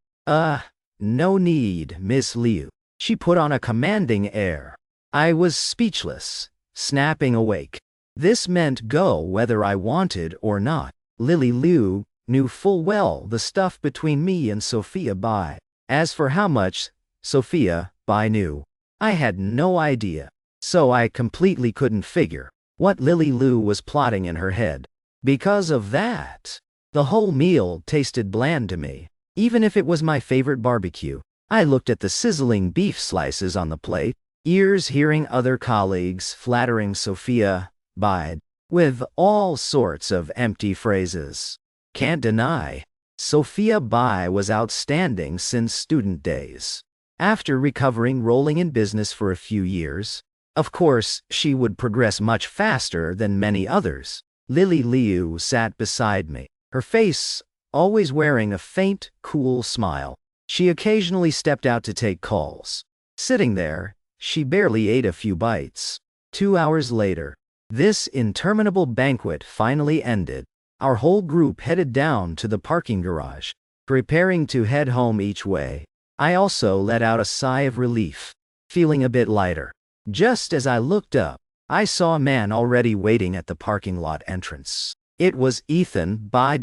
No need, Miss Liu." She put on a commanding air. I was speechless, snapping awake. This meant go whether I wanted or not. Lily Liu knew full well the stuff between me and Sophia Bai. As for how much Sophia Bai knew, I had no idea. So I completely couldn't figure what Lily Liu was plotting in her head. Because of that, the whole meal tasted bland to me, even if it was my favorite barbecue. I looked at the sizzling beef slices on the plate, ears hearing other colleagues flattering Sophia Bai with all sorts of empty phrases. Can't deny, Sophia Bai was outstanding since student days. After recovering rolling in business for a few years, of course, she would progress much faster than many others. Lily Liu sat beside me, her face always wearing a faint, cool smile. She occasionally stepped out to take calls. Sitting there, she barely ate a few bites. 2 hours later, this interminable banquet finally ended. Our whole group headed down to the parking garage, preparing to head home each way. I also let out a sigh of relief, feeling a bit lighter. Just as I looked up, I saw a man already waiting at the parking lot entrance. It was Ethan Bai.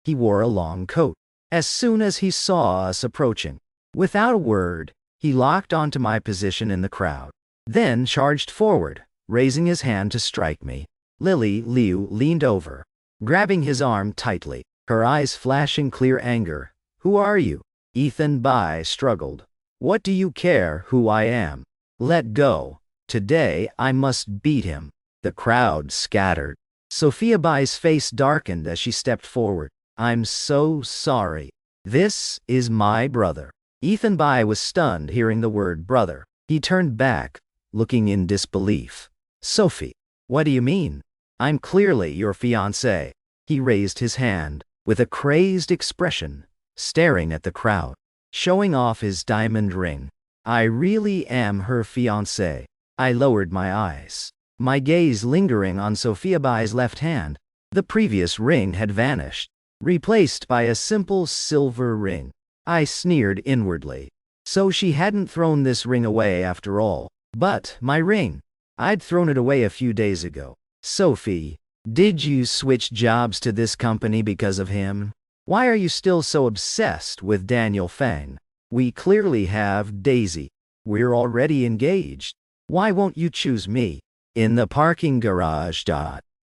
He wore a long coat. As soon as he saw us approaching, without a word, he locked onto my position in the crowd, then charged forward, raising his hand to strike me. Lily Liu leaned over, grabbing his arm tightly, her eyes flashing clear anger. "Who are you?" Ethan Bai struggled. "What do you care who I am? Let go. Today I must beat him." The crowd scattered. Sophia Bai's face darkened as she stepped forward. "I'm so sorry. This is my brother." Ethan Bai was stunned hearing the word brother. He turned back, looking in disbelief. "Sophie, what do you mean? I'm clearly your fiancé." He raised his hand, with a crazed expression, staring at the crowd, showing off his diamond ring. "I really am her fiancé." I lowered my eyes, my gaze lingering on Sophia Bai's left hand. The previous ring had vanished, replaced by a simple silver ring. I sneered inwardly. So she hadn't thrown this ring away after all. But my ring, I'd thrown it away a few days ago. "Sophie, did you switch jobs to this company because of him? Why are you still so obsessed with Daniel Fang? We clearly have Daisy. We're already engaged. Why won't you choose me?" In the parking garage.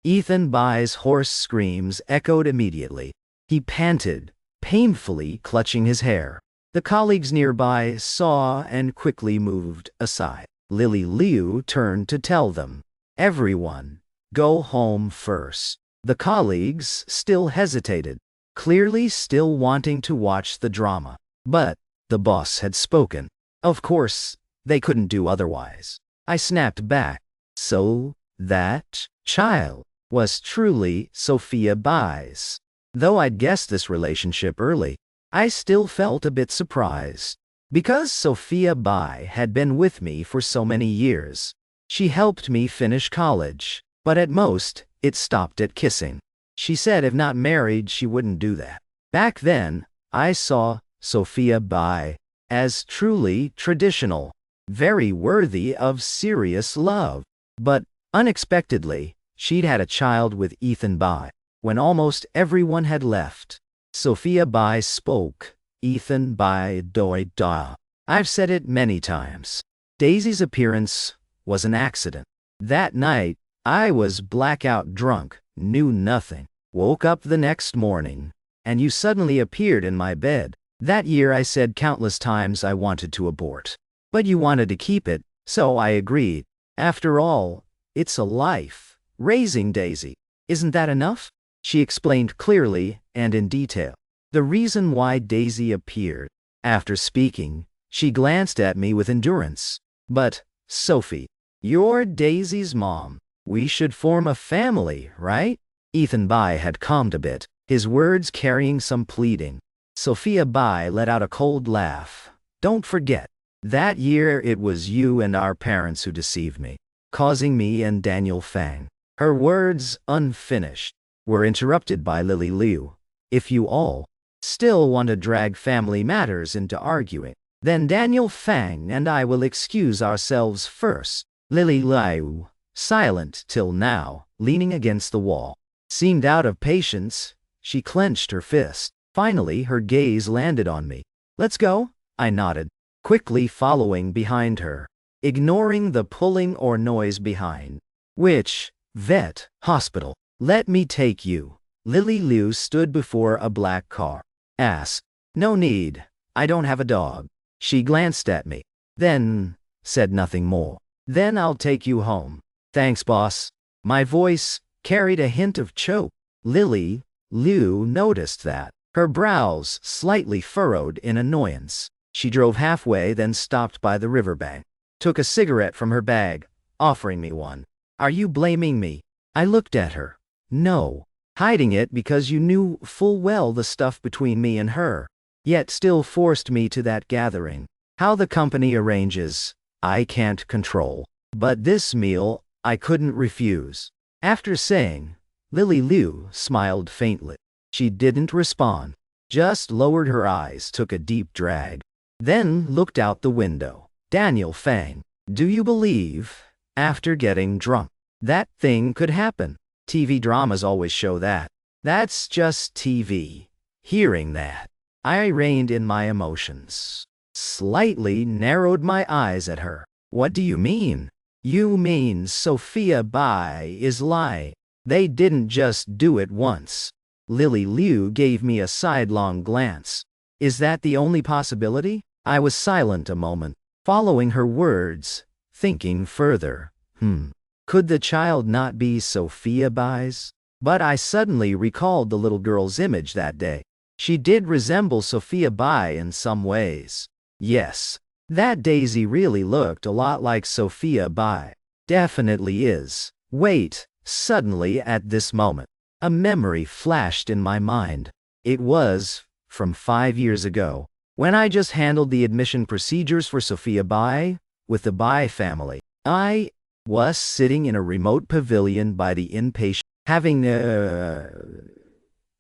Ethan Bai's hoarse screams echoed immediately. He panted, painfully clutching his hair. The colleagues nearby saw and quickly moved aside. Lily Liu turned to tell them, "Everyone, go home first." The colleagues still hesitated, clearly still wanting to watch the drama. But the boss had spoken. Of course, they couldn't do otherwise. I snapped back. So, that child was truly Sophia Bai's. Though I'd guessed this relationship early, I still felt a bit surprised. Because Sophia Bai had been with me for so many years. She helped me finish college, but at most, it stopped at kissing. She said if not married, she wouldn't do that. Back then, I saw Sophia Bai as truly traditional, very worthy of serious love. But, unexpectedly, she'd had a child with Ethan Bai. When almost everyone had left, Sophia Bai spoke. Ethan Bai doi da. I've said it many times. Daisy's appearance was an accident. That night, I was blackout drunk, knew nothing, woke up the next morning, and you suddenly appeared in my bed. That year I said countless times I wanted to abort. But you wanted to keep it, so I agreed. After all, it's a life. Raising Daisy. Isn't that enough? She explained clearly and in detail the reason why Daisy appeared. After speaking, she glanced at me with endurance. But, Sophie, you're Daisy's mom. We should form a family, right? Ethan Bai had calmed a bit, his words carrying some pleading. Sophia Bai let out a cold laugh. Don't forget, that year it was you and our parents who deceived me, causing me and Daniel Fang. Her words, unfinished, were interrupted by Lily Liu. If you all still want to drag family matters into arguing, then Daniel Fang and I will excuse ourselves first. Lily Liu, silent till now, leaning against the wall, seemed out of patience. She clenched her fist. Finally, her gaze landed on me. Let's go? I nodded, quickly following behind her, ignoring the pulling or noise behind. Which vet? Hospital. Let me take you. Lily Liu stood before a black car. Asked, no need. I don't have a dog. She glanced at me. Then, said nothing more. Then I'll take you home. Thanks, boss. My voice carried a hint of choke. Lily Liu noticed that. Her brows slightly furrowed in annoyance. She drove halfway, then stopped by the riverbank. Took a cigarette from her bag, offering me one. Are you blaming me? I looked at her. No. Hiding it because you knew full well the stuff between me and her, yet still forced me to that gathering. How the company arranges, I can't control. But this meal, I couldn't refuse. After saying, Lily Liu smiled faintly. She didn't respond, just lowered her eyes, took a deep drag, then looked out the window. Daniel Fang, do you believe, after getting drunk, that thing could happen? TV dramas always show that. That's just TV. Hearing that, I reined in my emotions. Slightly narrowed my eyes at her. What do you mean? You mean Sophia Bai is lying. They didn't just do it once. Lily Liu gave me a sidelong glance. Is that the only possibility? I was silent a moment, following her words, thinking further. Could the child not be Sophia Bai's? But I suddenly recalled the little girl's image that day. She did resemble Sophia Bai in some ways. Yes, that Daisy really looked a lot like Sophia Bai. Definitely is. Wait, suddenly at this moment, a memory flashed in my mind. It was from 5 years ago, when I just handled the admission procedures for Sophia Bai with the Bai family. I was sitting in a remote pavilion by the inpatient, having a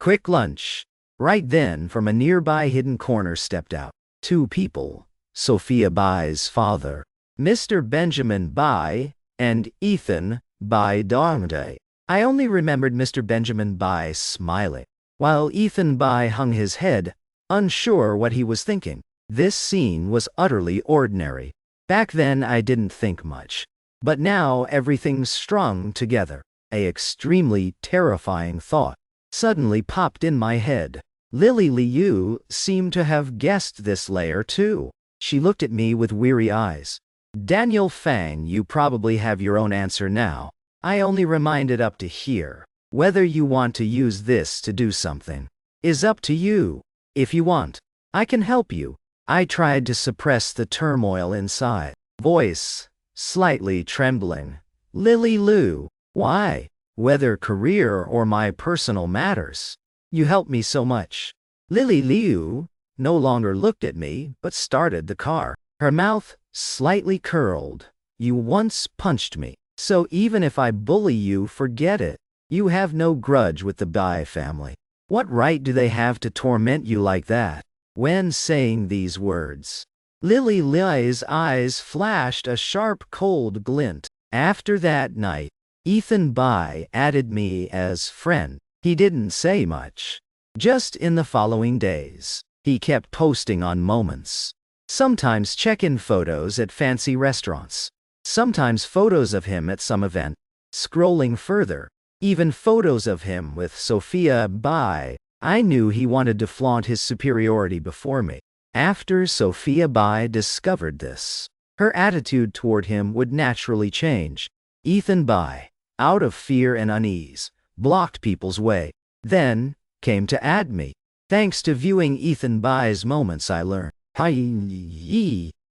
quick lunch. Right then, from a nearby hidden corner stepped out 2 people, Sophia Bai's father, Mr. Benjamin Bai, and Ethan Bai Dongde. I only remembered Mr. Benjamin Bai smiling, while Ethan Bai hung his head, unsure what he was thinking. This scene was utterly ordinary. Back then I didn't think much. But now everything's strung together. a extremely terrifying thought suddenly popped in my head. Lily Liu seemed to have guessed this layer too. She looked at me with weary eyes. Daniel Fang, you probably have your own answer now. I only reminded up to here. Whether you want to use this to do something is up to you. If you want, I can help you. I tried to suppress the turmoil inside. Voice slightly trembling. Lily Liu, why? Whether career or my personal matters. You helped me so much. Lily Liu no longer looked at me, but started the car. Her mouth slightly curled. You once punched me, so even if I bully you, forget it. You have no grudge with the Bai family. What right do they have to torment you like that? When saying these words, Lily Liu's eyes flashed a sharp cold glint. After that night, Ethan Bai added me as friend. He didn't say much. Just in the following days, he kept posting on moments. Sometimes check-in photos at fancy restaurants. Sometimes photos of him at some event. Scrolling further, even photos of him with Sophia Bai. I knew he wanted to flaunt his superiority before me. After Sophia Bai discovered this, her attitude toward him would naturally change. Ethan Bai, out of fear and unease, blocked people's way. Then came to add me. Thanks to viewing Ethan Bai's moments, I learned.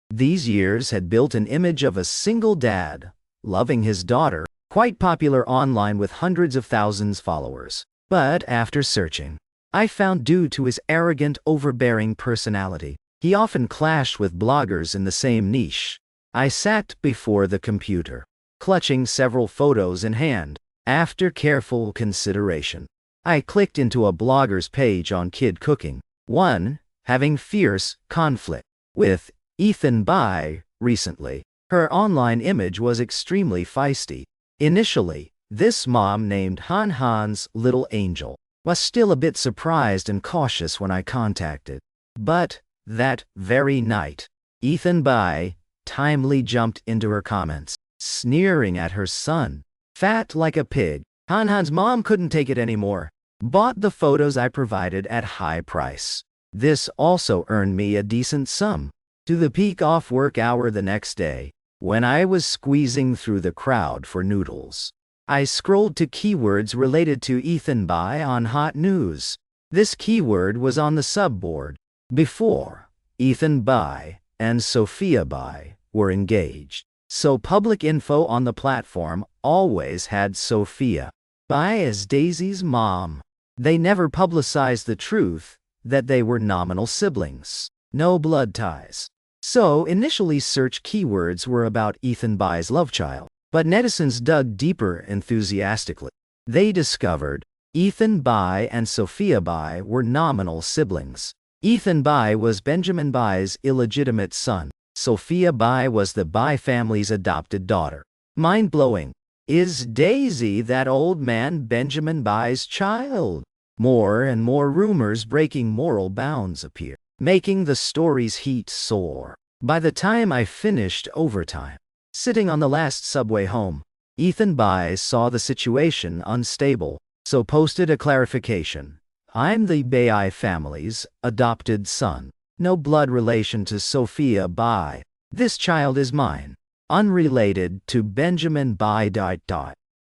These years had built an image of a single dad, loving his daughter, quite popular online with hundreds of thousands of followers. But after searching, I found due to his arrogant, overbearing personality, he often clashed with bloggers in the same niche. I sat before the computer, clutching several photos in hand. After careful consideration, I clicked into a blogger's page on kid cooking. One, having fierce conflict with Ethan Bai recently. Her online image was extremely feisty. Initially, this mom named Han Han's little angel was still a bit surprised and cautious when I contacted. But that very night, Ethan Bai timely jumped into her comments, sneering at her son. Fat like a pig. Han Han's mom couldn't take it anymore. Bought the photos I provided at high price. This also earned me a decent sum. To the peak off-work hour the next day, when I was squeezing through the crowd for noodles, I scrolled to keywords related to Ethan Bai on Hot News. This keyword was on the subboard. Before, Ethan Bai and Sophia Bai were engaged, so public info on the platform always had Sophia Bai as Daisy's mom. They never publicized the truth that they were nominal siblings, no blood ties. So initially search keywords were about Ethan Bai's love child, but netizens dug deeper enthusiastically. They discovered Ethan Bai and Sophia Bai were nominal siblings. Ethan Bai was Benjamin Bai's illegitimate son. Sophia Bai was the Bai family's adopted daughter. Mind-blowing. Is Daisy that old man Benjamin Bai's child? More and more rumors breaking moral bounds appear, making the story's heat soar. By the time I finished overtime, sitting on the last subway home, Ethan Bai saw the situation unstable, so posted a clarification. I'm the Bai family's adopted son. No blood relation to Sophia Bai. This child is mine. Unrelated to Benjamin Bai.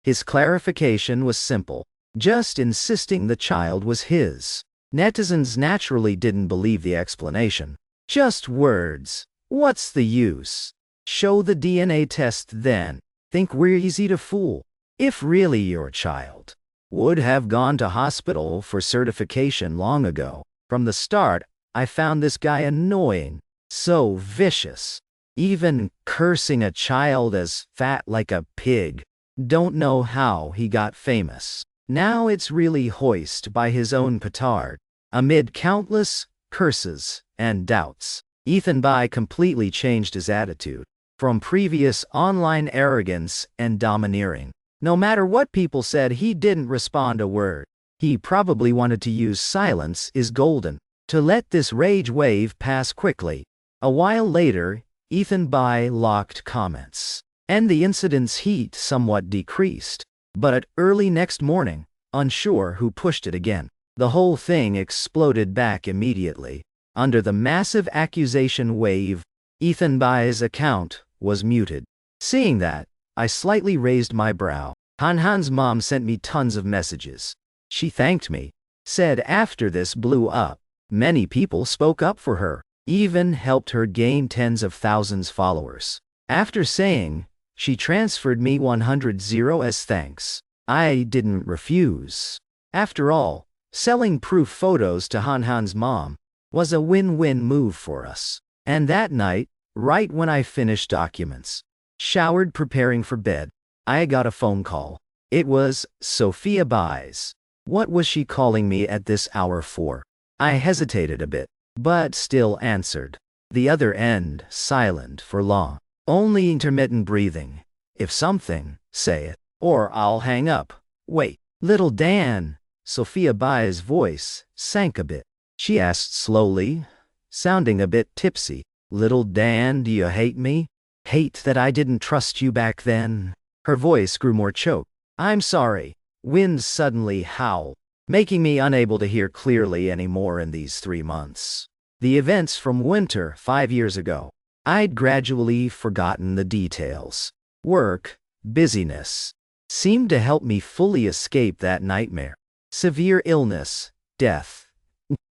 His clarification was simple, just insisting the child was his. Netizens naturally didn't believe the explanation. Just words. What's the use? Show the DNA test then. Think we're easy to fool. If really your child would have gone to hospital for certification long ago. From the start, I found this guy annoying, so vicious. Even cursing a child as fat like a pig. Don't know how he got famous. Now it's really hoist by his own petard. Amid countless curses and doubts, Ethan Bai completely changed his attitude. From previous online arrogance and domineering. No matter what people said, he didn't respond a word. He probably wanted to use silence is golden, to let this rage wave pass quickly. A while later, Ethan Bai locked comments, and the incident's heat somewhat decreased. But early next morning, unsure who pushed it again, the whole thing exploded back immediately. Under the massive accusation wave, Ethan Bai's account was muted. Seeing that, I slightly raised my brow. Han's mom sent me tons of messages. She thanked me, said after this blew up, many people spoke up for her, even helped her gain tens of thousands followers. After saying, she transferred me 100 as thanks. I didn't refuse. After all, selling proof photos to Han's mom was a win-win move for us. And that night, right when I finished documents, showered preparing for bed, I got a phone call. It was Sophia Bai's. What was she calling me at this hour for? I hesitated a bit, but still answered. The other end, silent for long. Only intermittent breathing. If something, say it, or I'll hang up. Wait, little Dan. Sophia Bai's voice sank a bit. She asked slowly, sounding a bit tipsy. Little Dan, do you hate me? Hate that I didn't trust you back then? Her voice grew more choked. I'm sorry. Wind suddenly howled, making me unable to hear clearly anymore in these 3 months. The events from winter 5 years ago. I'd gradually forgotten the details. Work, busyness, seemed to help me fully escape that nightmare. Severe illness, death,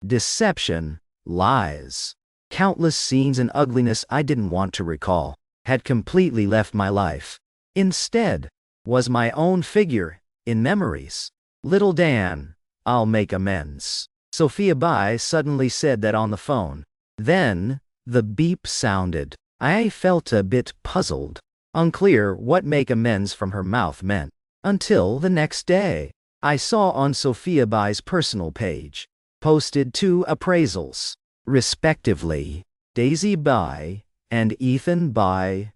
deception, lies, countless scenes and ugliness I didn't want to recall, had completely left my life. Instead, was my own figure, in memories. Little Dan, I'll make amends. Sophia Bai suddenly said that on the phone. Then, the beep sounded. I felt a bit puzzled, unclear what make amends from her mouth meant. Until the next day, I saw on Sophia Bai's personal page, posted 2 appraisals, respectively, Daisy Bai and Ethan Bai.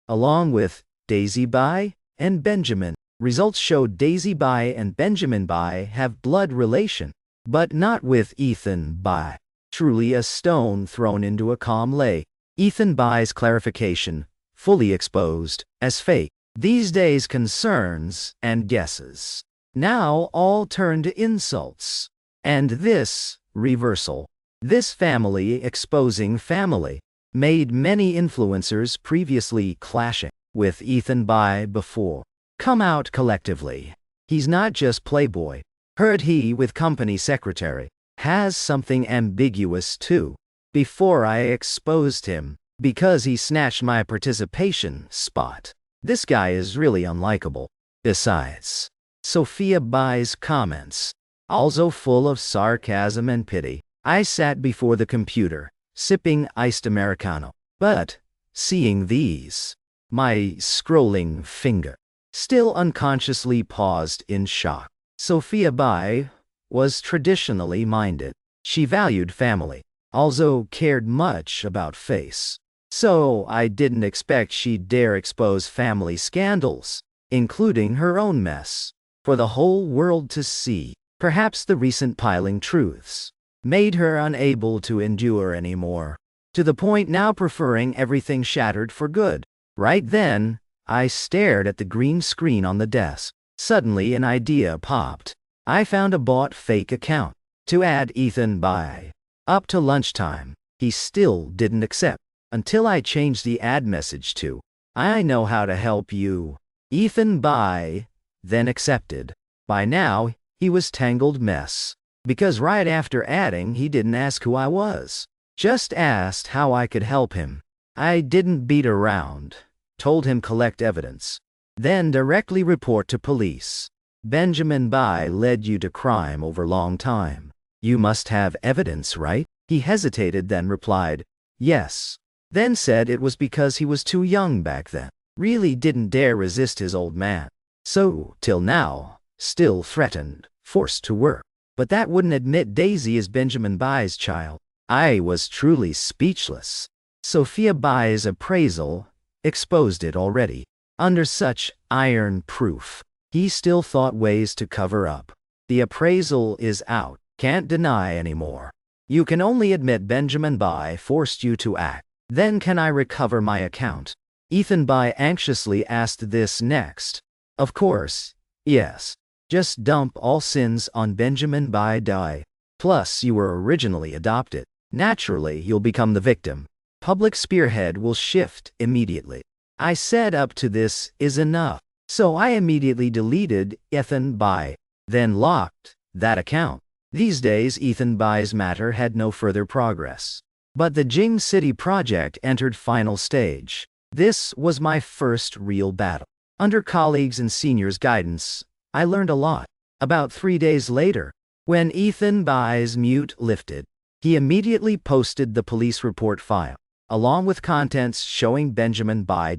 Along with Daisy Bai and Benjamin. Results showed Daisy Bai and Benjamin Bai have blood relation, but not with Ethan Bai. Truly a stone thrown into a calm lake. Ethan Bai's clarification, fully exposed, as fake. These days concerns and guesses. Now all turned to insults. And this, reversal. This family exposing family, made many influencers previously clashing with Ethan Bai before come out collectively. He's not just Playboy. Heard he with company secretary has something ambiguous too. Before I exposed him, because he snatched my participation spot. This guy is really unlikable. Besides, Sophia Bai's comments, also full of sarcasm and pity. I sat before the computer, sipping iced Americano. But, seeing these, my scrolling finger still unconsciously paused in shock. Sophia Bai was traditionally minded. She valued family, also cared much about face. So I didn't expect she'd dare expose family scandals, including her own mess, for the whole world to see. Perhaps the recent piling truths made her unable to endure anymore, to the point now preferring everything shattered for good. Right then, I stared at the green screen on the desk. Suddenly an idea popped. I found a bought fake account to add Ethan Bai. Up to lunchtime, he still didn't accept, until I changed the ad message to, I know how to help you. Ethan Bai then accepted. By now, he was tangled mess. Because right after adding, he didn't ask who I was. Just asked how I could help him. I didn't beat around. Told him collect evidence. Then directly report to police. Benjamin Bai led you to crime over long time. You must have evidence, right? He hesitated, then replied, yes. Then said it was because he was too young back then. Really didn't dare resist his old man. So, till now, still threatened, forced to work. But that wouldn't admit Daisy is Benjamin Bai's child. I was truly speechless. Sophia Bai's appraisal exposed it already. Under such iron proof, he still thought ways to cover up. The appraisal is out, can't deny anymore. You can only admit Benjamin Bai forced you to act. Then can I recover my account? Ethan Bai anxiously asked this next. Of course, Yes. Just dump all sins on Benjamin Bai Dai. Plus, you were originally adopted. Naturally, you'll become the victim. Public spearhead will shift immediately. I said up to this is enough. So I immediately deleted Ethan Bai, then locked that account. These days, Ethan Bai's matter had no further progress. But the Jing City project entered final stage. This was my first real battle. Under colleagues and seniors' guidance, I learned a lot. About 3 days later, when Ethan Bai's mute lifted, he immediately posted the police report file, along with contents showing Benjamin Bai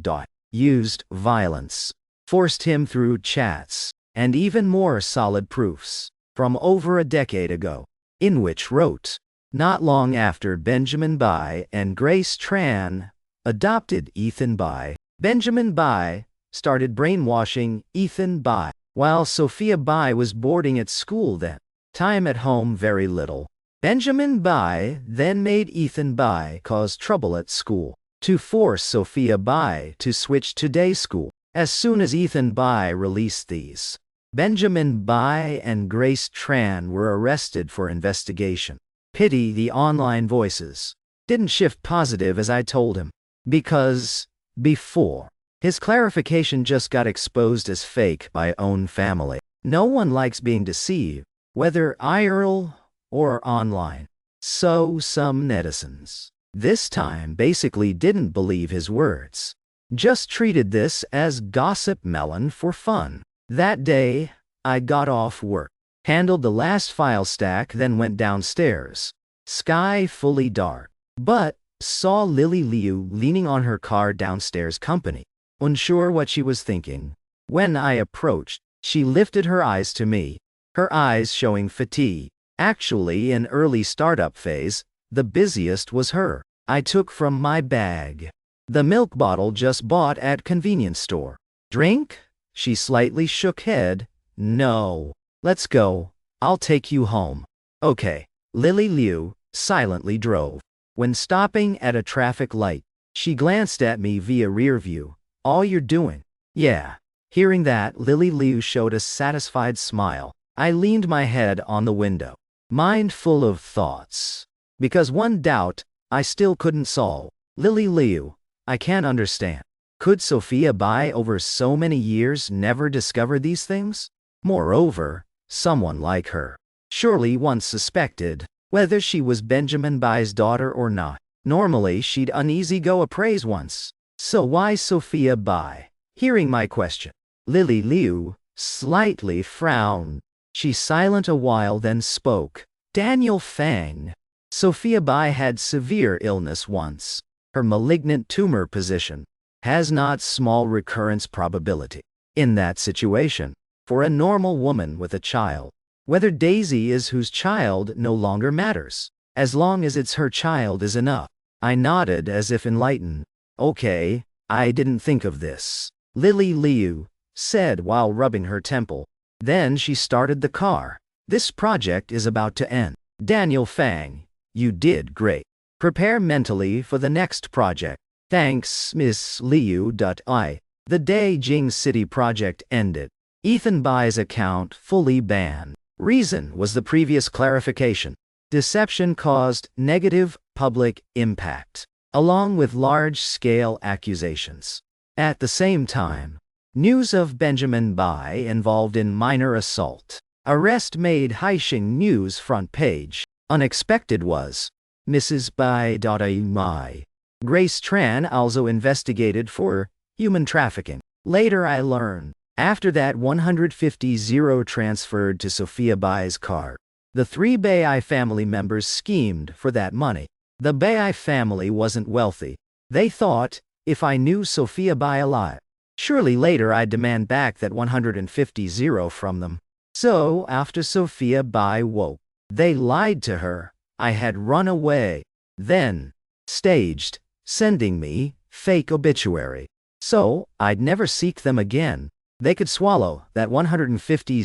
used violence, forced him through chats, and even more solid proofs from over a decade ago, in which wrote, not long after Benjamin Bai and Grace Tran adopted Ethan Bai, Benjamin Bai started brainwashing Ethan Bai, while Sophia Bai was boarding at school then. Time at home very little. Benjamin Bai then made Ethan Bai cause trouble at school to force Sophia Bai to switch to day school. As soon as Ethan Bai released these, Benjamin Bai and Grace Tran were arrested for investigation. Pity the online voices didn't shift positive as I told him, because before, his clarification just got exposed as fake by own family. No one likes being deceived, whether IRL or online. So some netizens this time basically didn't believe his words. Just treated this as gossip melon for fun. That day, I got off work, handled the last file stack, then went downstairs. Sky fully dark, but saw Lily Liu leaning on her car downstairs company, unsure what she was thinking. When I approached, she lifted her eyes to me, her eyes showing fatigue. Actually, in early startup phase, the busiest was her. I took from my bag the milk bottle just bought at convenience store. Drink? She slightly shook head. No. Let's go. I'll take you home. Okay. Lily Liu silently drove. When stopping at a traffic light, she glanced at me via rear view. All you're doing? Yeah. Hearing that, Lily Liu showed a satisfied smile. I leaned my head on the window, mind full of thoughts. Because one doubt I still couldn't solve. Lily Liu, I can't understand. Could Sophia Bai over so many years never discover these things? Moreover, someone like her surely once suspected whether she was Benjamin Bai's daughter or not. Normally she'd uneasy go appraise once. So why Sophia Bai? Hearing my question, Lily Liu slightly frowned. She silent a while then spoke. Daniel Fang. Sophia Bai had severe illness once. Her malignant tumor position has not small recurrence probability. In that situation, for a normal woman with a child, whether Daisy is whose child no longer matters. As long as it's her child is enough. I nodded as if enlightened. Okay, I didn't think of this, Lily Liu said while rubbing her temple. Then she started the car. This project is about to end. Daniel Fang, you did great. Prepare mentally for the next project. Thanks, Miss Liu. The day Jing City project ended, Ethan Bai's account fully banned. Reason was the previous clarification. Deception caused negative public impact, along with large-scale accusations. At the same time, news of Benjamin Bai involved in minor assault. Arrest made Haixing News front page. Unexpected was Mrs. Bai. My. Grace Tran also investigated for human trafficking. Later I learned, after that 150 transferred to Sophia Bai's card, the 3 Bai family members schemed for that money. The Bai family wasn't wealthy. They thought, if I knew Sophia Bai alive, surely later I'd demand back that 150 from them. So, after Sophia Bai woke, they lied to her. I had run away. Then, staged, sending me fake obituary. So, I'd never seek them again. They could swallow that 150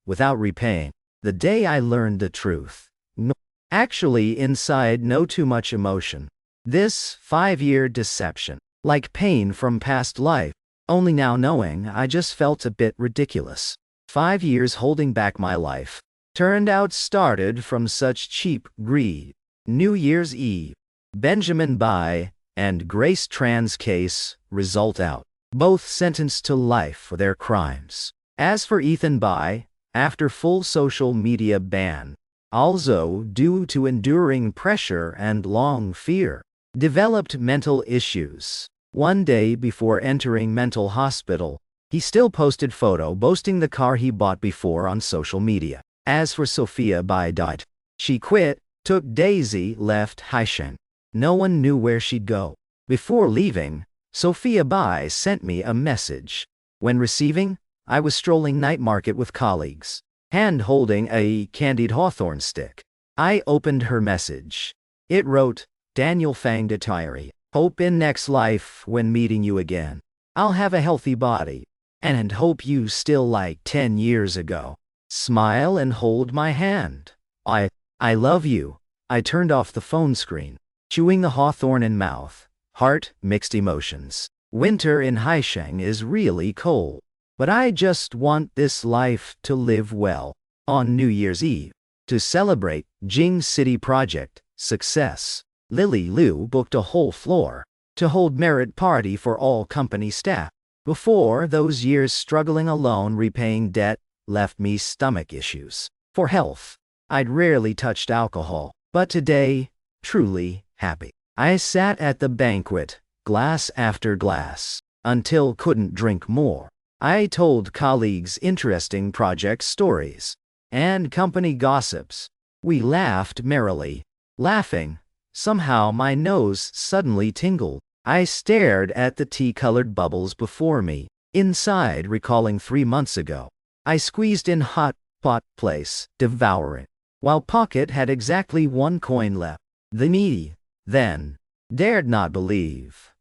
without repaying. The day I learned the truth. No, actually inside no too much emotion. This 5-year deception, like pain from past life, Only now knowing, I just felt a bit ridiculous. 5 years holding back my life. Turned out started from such cheap greed. New Year's Eve. Benjamin Bai and Grace Tran's case result out. Both sentenced to life for their crimes. As for Ethan Bai, after full social media ban, also due to enduring pressure and long fear, developed mental issues. One day before entering mental hospital, he still posted photo boasting the car he bought before on social media. As for Sophia Bai died. She quit, took Daisy, left Haisheng. No one knew where she'd go. Before leaving, Sophia Bai sent me a message. When receiving, I was strolling night market with colleagues, hand holding a candied hawthorn stick. I opened her message. It wrote, Daniel Fang diary. Hope in next life when meeting you again, I'll have a healthy body, and hope you still like 10 years ago. Smile and hold my hand. I love you. I turned off the phone screen, chewing the hawthorn in mouth. Heart, mixed emotions. Winter in Haisheng is really cold, but I just want this life to live well. On New Year's Eve, to celebrate Jing City project success, Lily Liu booked a whole floor to hold merit party for all company staff. Before, those years struggling alone repaying debt left me stomach issues. For health, I'd rarely touched alcohol, but today, truly happy. I sat at the banquet, glass after glass, until couldn't drink more. I told colleagues interesting project stories and company gossips. We laughed merrily. Laughing, somehow my nose suddenly tingled. I stared at the tea-colored bubbles before me. Inside, recalling 3 months ago, I squeezed in hot pot place, devouring, while pocket had exactly 1 coin left. The me, then, dared not believe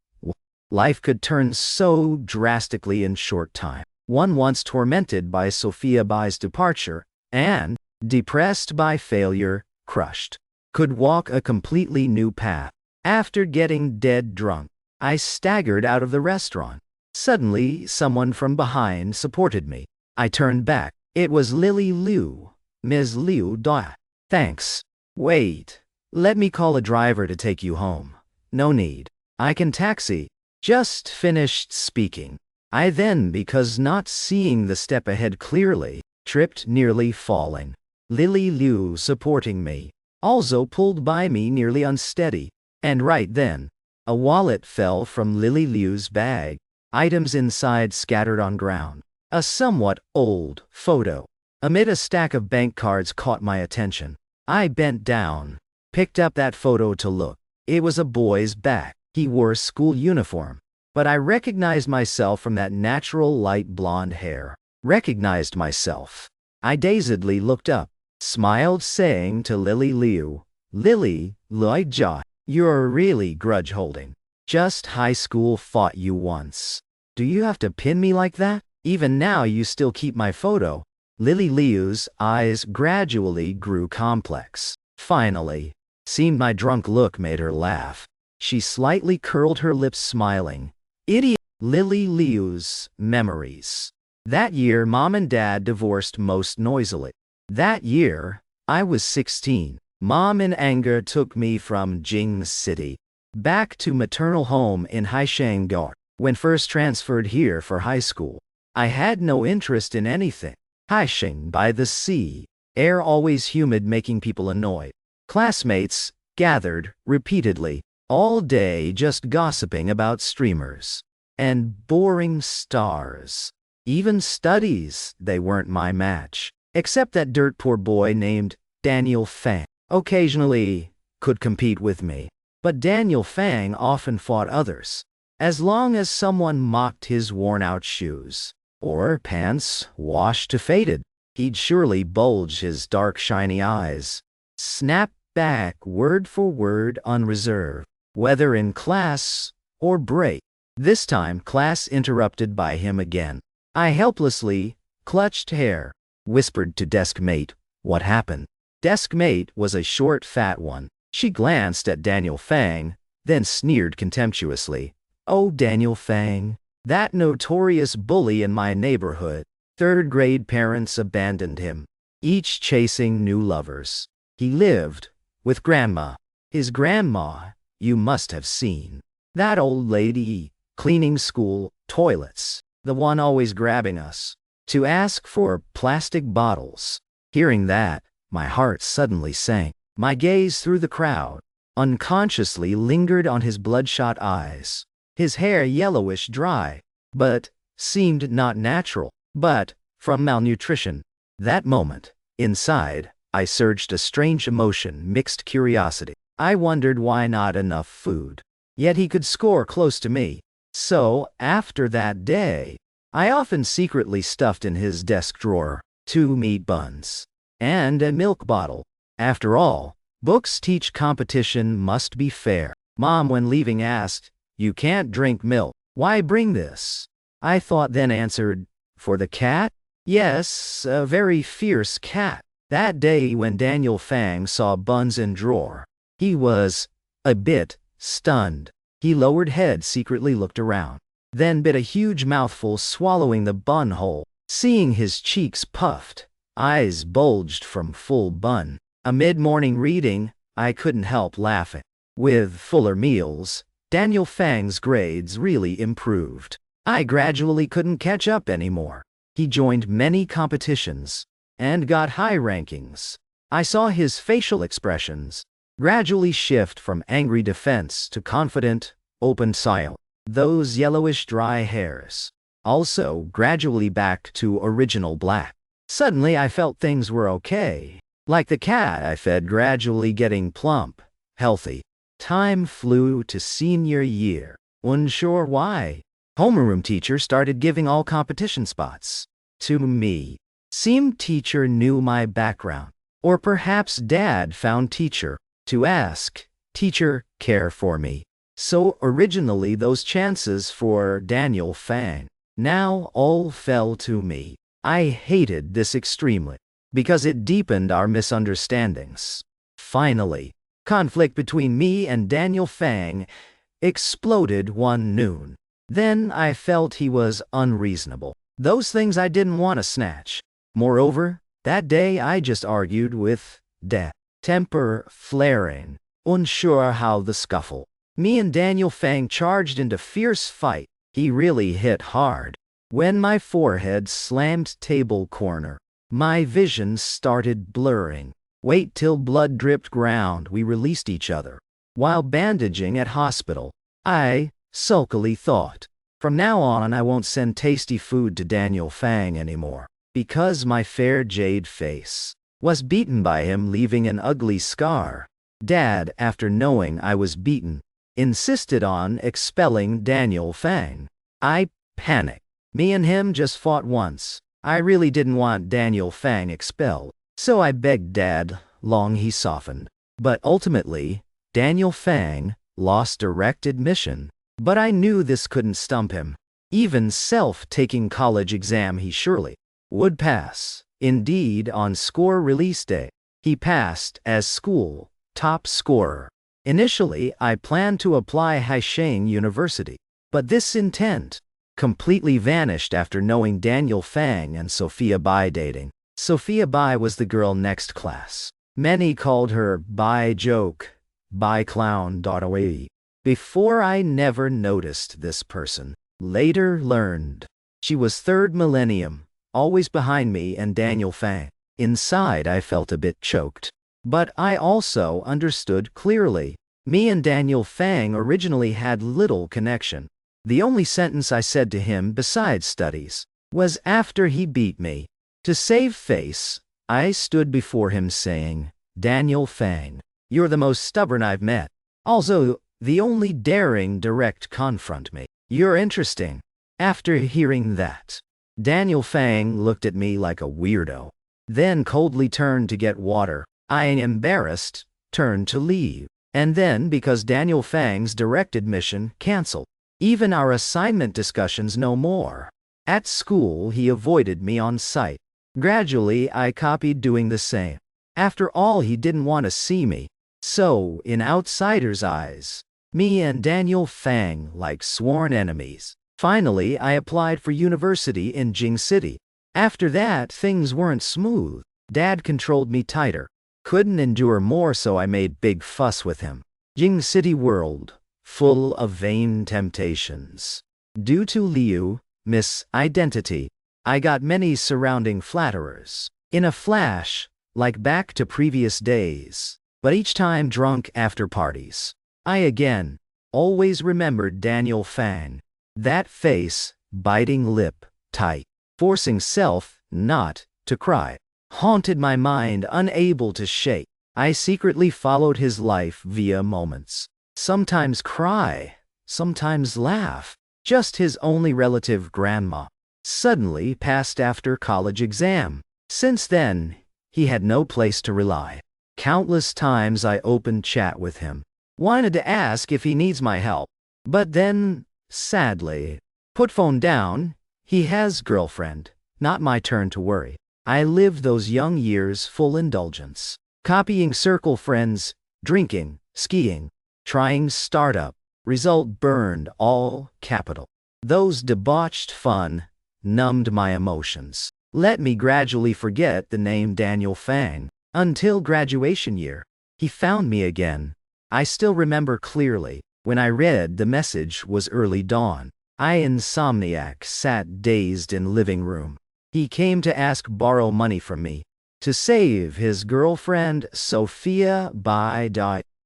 life could turn so drastically in short time. One once tormented by Sophia Bai's departure, and, depressed by failure, crushed, could walk a completely new path. After getting dead drunk, I staggered out of the restaurant. Suddenly, someone from behind supported me. I turned back. It was Lily Liu. Ms. Liu Da. Thanks. Wait. Let me call a driver to take you home. No need. I can taxi. Just finished speaking. I then, because not seeing the step ahead clearly, tripped, nearly falling. Lily Liu supporting me, also pulled by me, nearly unsteady. And right then, a wallet fell from Lily Liu's bag. Items inside scattered on ground. A somewhat old photo amid a stack of bank cards caught my attention. I bent down, picked up that photo to look. It was a boy's back. He wore school uniform, but I recognized myself from that natural light blonde hair. Recognized myself. I dazedly looked up, smiled, saying to Lily Liu, Lily, Luija, you're really grudge holding. Just high school fought you once. Do you have to pin me like that? Even now you still keep my photo. Lily Liu's eyes gradually grew complex. Finally, seemed my drunk look made her laugh. She slightly curled her lips, smiling. Idiot. Lily Liu's memories. That year, Mom and Dad divorced most noisily. That year, I was 16. Mom in anger took me from Jing City back to maternal home in Haisheng. When first transferred here for high school, I had no interest in anything. Haisheng by the sea, air always humid, making people annoyed. Classmates gathered repeatedly all day, just gossiping about streamers and boring stars. Even studies, they weren't my match, except that dirt poor boy named Daniel Fang. Occasionally could compete with me, but Daniel Fang often fought others. As long as someone mocked his worn-out shoes or pants washed to faded, he'd surely bulge his dark shiny eyes, snap back word for word unreserved, whether in class or break. This time class interrupted by him again. I helplessly clutched hair, whispered to desk mate, what happened? Desk mate was a short, fat one. She glanced at Daniel Fang, then sneered contemptuously. Oh, Daniel Fang, That notorious bully in my neighborhood. Third-grade parents abandoned him, each chasing new lovers. He lived with Grandma. His grandma, you must have seen. That old lady, cleaning school toilets, the one always grabbing us to ask for plastic bottles. Hearing that, my heart suddenly sank. My gaze through the crowd unconsciously lingered on his bloodshot eyes. His hair yellowish dry, but seemed not natural, but from malnutrition. That moment, inside, I surged a strange emotion, mixed curiosity. I wondered why not enough food. Yet he could score close to me. So, after that day, I often secretly stuffed in his desk drawer 2 meat buns and a milk bottle. After all, books teach competition must be fair. Mom, when leaving, asked, "You can't drink milk. Why bring this?" I thought, then answered, "For the cat?" Yes, a very fierce cat. That day when Daniel Fang saw buns in drawer, he was a bit stunned. He lowered head, secretly looked around, then bit a huge mouthful, swallowing the bun whole. Seeing his cheeks puffed, eyes bulged from full bun. Amid morning reading, I couldn't help laughing. With fuller meals, Daniel Fang's grades really improved. I gradually couldn't catch up anymore. He joined many competitions and got high rankings. I saw his facial expressions gradually shift from angry defense to confident, open smile. Those yellowish dry hairs also gradually back to original black. Suddenly I felt things were okay. Like the cat I fed, gradually getting plump, healthy. Time flew to senior year. Unsure why, homeroom teacher started giving all competition spots to me. Seemed teacher knew my background. Or perhaps dad found teacher to ask, "Teacher, care for me." So originally those chances for Daniel Fang. Now all fell to me. I hated this extremely, because it deepened our misunderstandings. Finally, conflict between me and Daniel Fang exploded one noon. Then I felt he was unreasonable. Those things I didn't want to snatch. Moreover, that day I just argued with Dad. Temper flaring, unsure how the scuffle. Me and Daniel Fang charged into fierce fight. He really hit hard. When my forehead slammed table corner, my vision started blurring. Wait till blood dripped ground, we released each other. While bandaging at hospital, I sulkily thought, from now on I won't send tasty food to Daniel Fang anymore, because my fair jade face was beaten by him, leaving an ugly scar. Dad, after knowing I was beaten, insisted on expelling Daniel Fang. I panicked. Me and him just fought once. I really didn't want Daniel Fang expelled, so I begged Dad. Long he softened. But ultimately, Daniel Fang lost direct admission. But I knew this couldn't stump him. Even self-taking college exam he surely would pass. Indeed, on score release day, he passed as school top scorer. Initially, I planned to apply Haisheng University, but this intent completely vanished after knowing Daniel Fang and Sophia Bai dating. Sophia Bai was the girl next class. Many called her Bai Joke, Bai Clown. Before I never noticed this person. Later learned she was third millennium, always behind me and Daniel Fang. Inside I felt a bit choked. But I also understood clearly. Me and Daniel Fang originally had little connection. The only sentence I said to him besides studies was after he beat me. To save face, I stood before him saying, "Daniel Fang, you're the most stubborn I've met. Also, the only daring direct confront me. You're interesting." After hearing that, Daniel Fang looked at me like a weirdo, then coldly turned to get water. I, embarrassed, turned to leave. And then, because Daniel Fang's direct admission canceled, even our assignment discussions no more. At school, he avoided me on sight. Gradually, I copied doing the same. After all, he didn't want to see me. So, in outsiders' eyes, me and Daniel Fang like sworn enemies. Finally, I applied for university in Jing City. After that, things weren't smooth. Dad controlled me tighter. Couldn't endure more, so I made big fuss with him. Jing City world, full of vain temptations. Due to Liu, misidentity, I got many surrounding flatterers. In a flash, like back to previous days, but each time drunk after parties. I again, always remembered Daniel Fang. That face, biting lip, tight, forcing self not to cry, haunted my mind, unable to shake. I secretly followed his life via moments. Sometimes cry, sometimes laugh. Just his only relative, grandma, suddenly passed after college exam. Since then, he had no place to rely. Countless times I opened chat with him. Wanted to ask if he needs my help. But then, sadly, put phone down. He has girlfriend. Not my turn to worry. I lived those young years full indulgence. Copying circle friends, drinking, skiing, trying startup. Result burned all capital. Those debauched fun numbed my emotions. Let me gradually forget the name Daniel Fang. Until graduation year, he found me again. I still remember clearly, when I read the message was early dawn. I, insomniac, sat dazed in living room. He came to ask borrow money from me to save his girlfriend Sophia by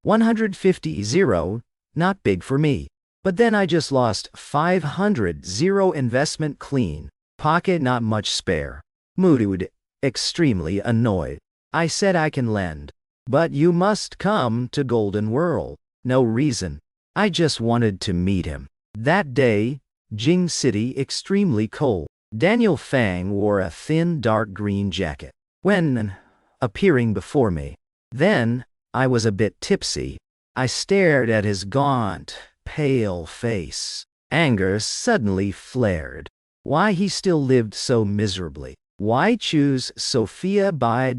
150 zero, not big for me. But then I just lost 500 zero, investment clean, pocket not much spare. Mood, extremely annoyed. I said I can lend, but you must come to Golden Whirl. No reason. I just wanted to meet him. That day, Jing City extremely cold. Daniel Fang wore a thin dark green jacket when appearing before me. Then, I was a bit tipsy. I stared at his gaunt, pale face. Anger suddenly flared. Why he still lived so miserably? Why choose Sophia by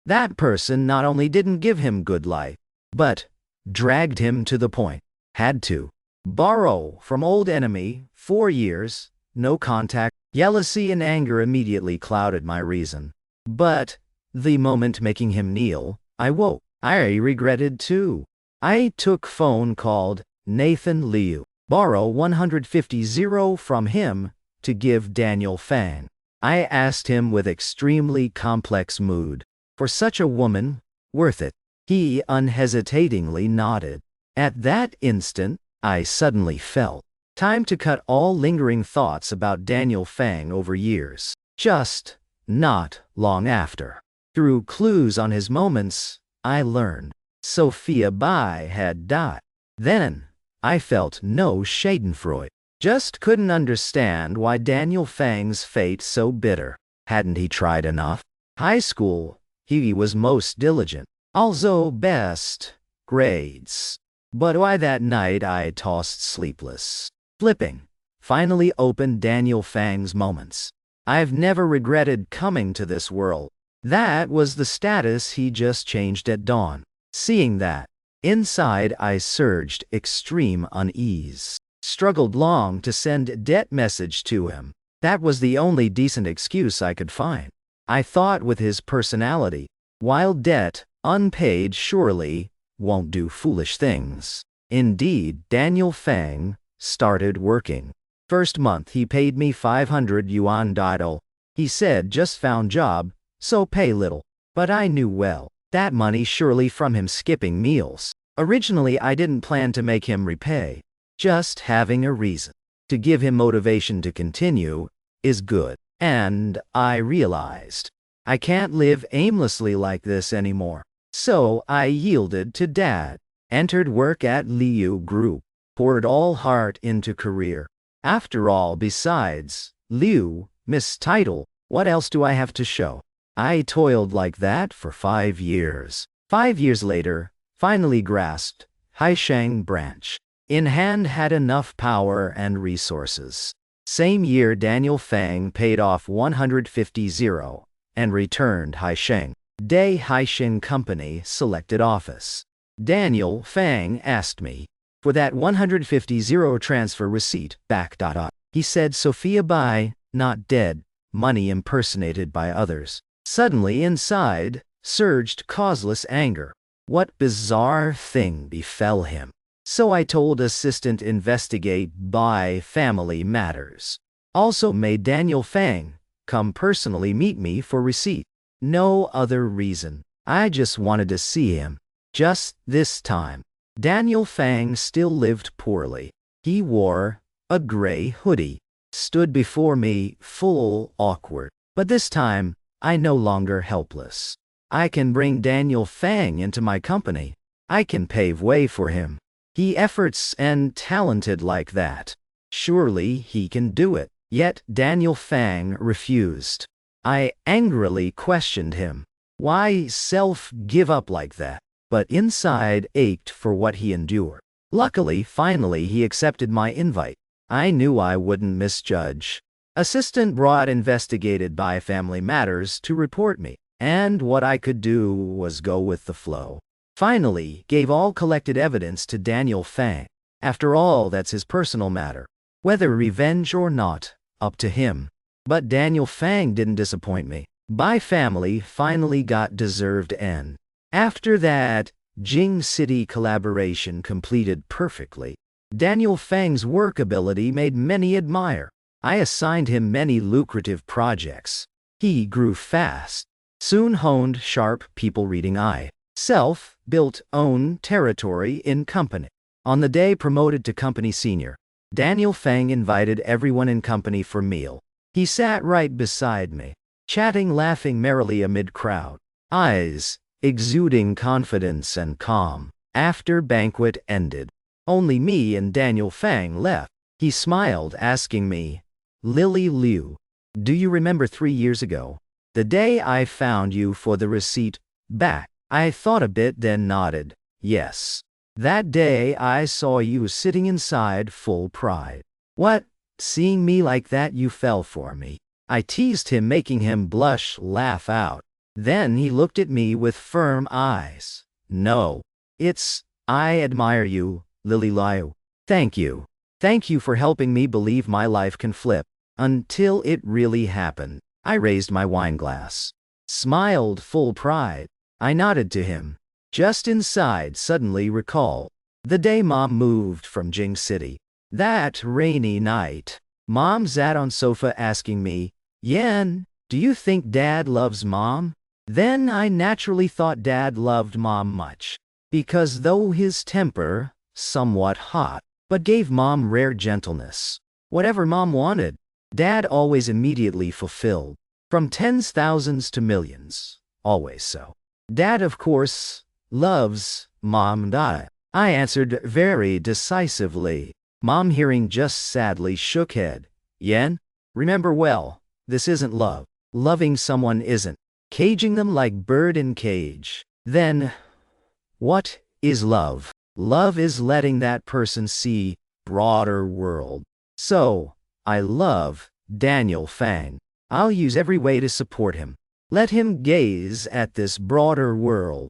That person not only didn't give him good life, but dragged him to the point. Had to borrow from old enemy, 4 years, no contact. Jealousy and anger immediately clouded my reason. But the moment making him kneel, I woke. I regretted too. I took phone called Nathan Liu. Borrow 150 zero from him to give Daniel Fang. I asked him with extremely complex mood. For such a woman, worth it. He unhesitatingly nodded. At that instant, I suddenly felt time to cut all lingering thoughts about Daniel Fang over years. Just not long after, through clues on his moments, I learned Sophia Bai had died. Then, I felt no schadenfreude. Just couldn't understand why Daniel Fang's fate so bitter. Hadn't he tried enough? High school, he was most diligent. Also best grades. But why that night I tossed sleepless. Flipping. Finally opened Daniel Fang's moments. I've never regretted coming to this world. That was the status he just changed at dawn. Seeing that, inside I surged extreme unease. Struggled long to send debt message to him. That was the only decent excuse I could find. I thought with his personality, while debt, unpaid surely, won't do foolish things. Indeed, Daniel Fang started working. First month he paid me 500 yuan. He said just found job, so pay little. But I knew well, that money surely from him skipping meals. Originally I didn't plan to make him repay. Just having a reason to give him motivation to continue is good. And I realized I can't live aimlessly like this anymore. So I yielded to Dad, entered work at Liu Group, poured all heart into career. After all, besides Liu, Miss Title, what else do I have to show? I toiled like that for 5 years. 5 years later, finally grasped Haisheng branch. In hand, had enough power and resources. Same year Daniel Fang paid off 150 zero and returned Haisheng. Day Haisheng Company selected office. Daniel Fang asked me For that 150 euro transfer receipt, back. He said Sophia by, not dead, money impersonated by others. Suddenly inside surged causeless anger. What bizarre thing befell him? So I told assistant investigate by family matters. Also made Daniel Fang come personally meet me for receipt. No other reason. I just wanted to see him. Just this time. Daniel Fang still lived poorly. He wore a gray hoodie, stood before me, full awkward. But this time, I no longer helpless. I can bring Daniel Fang into my company. I can pave way for him. He efforts and talented like that. Surely he can do it. Yet Daniel Fang refused. I angrily questioned him. Why give up like that? But inside ached for what he endured. Luckily, finally he accepted my invite. I knew I wouldn't misjudge. Assistant brought investigated by family matters to report me, and what I could do was go with the flow. Finally, gave all collected evidence to Daniel Fang. After all, that's his personal matter. Whether revenge or not, up to him. But Daniel Fang didn't disappoint me. By family finally got deserved end. After that, Jing City collaboration completed perfectly. Daniel Fang's workability made many admire. I assigned him many lucrative projects. He grew fast. Soon honed sharp people reading eye. Self-built own territory in company. On the day promoted to company senior, Daniel Fang invited everyone in company for meal. He sat right beside me, chatting, laughing merrily amid crowd. Eyes exuding confidence and calm. After banquet ended, only me and Daniel Fang left. He smiled, asking me, Lily Liu, do you remember 3 years ago? The day I found you for the receipt back. I thought a bit, then nodded. Yes. That day I saw you sitting inside full pride. What? Seeing me like that you fell for me? I teased him, making him blush, laugh out. Then he looked at me with firm eyes. No. I admire you, Lily Liu. Thank you. Thank you for helping me believe my life can flip. Until it really happened. I raised my wine glass. Smiled full pride. I nodded to him. Just inside suddenly recalled the day Mom moved from Jing City. That rainy night. Mom sat on sofa asking me, Yan, do you think Dad loves Mom? Then I naturally thought Dad loved Mom much. Because though his temper, somewhat hot, but gave Mom rare gentleness. Whatever Mom wanted, Dad always immediately fulfilled. From tens thousands to millions. Always so. Dad, of course, loves Mom. I answered very decisively. Mom, hearing, just sadly shook head. Yen, remember well, this isn't love. Loving someone isn't. Caging them like bird in cage. Then, what is love? Love is letting that person see broader world. So, I love Daniel Fang. I'll use every way to support him. Let him gaze at this broader world.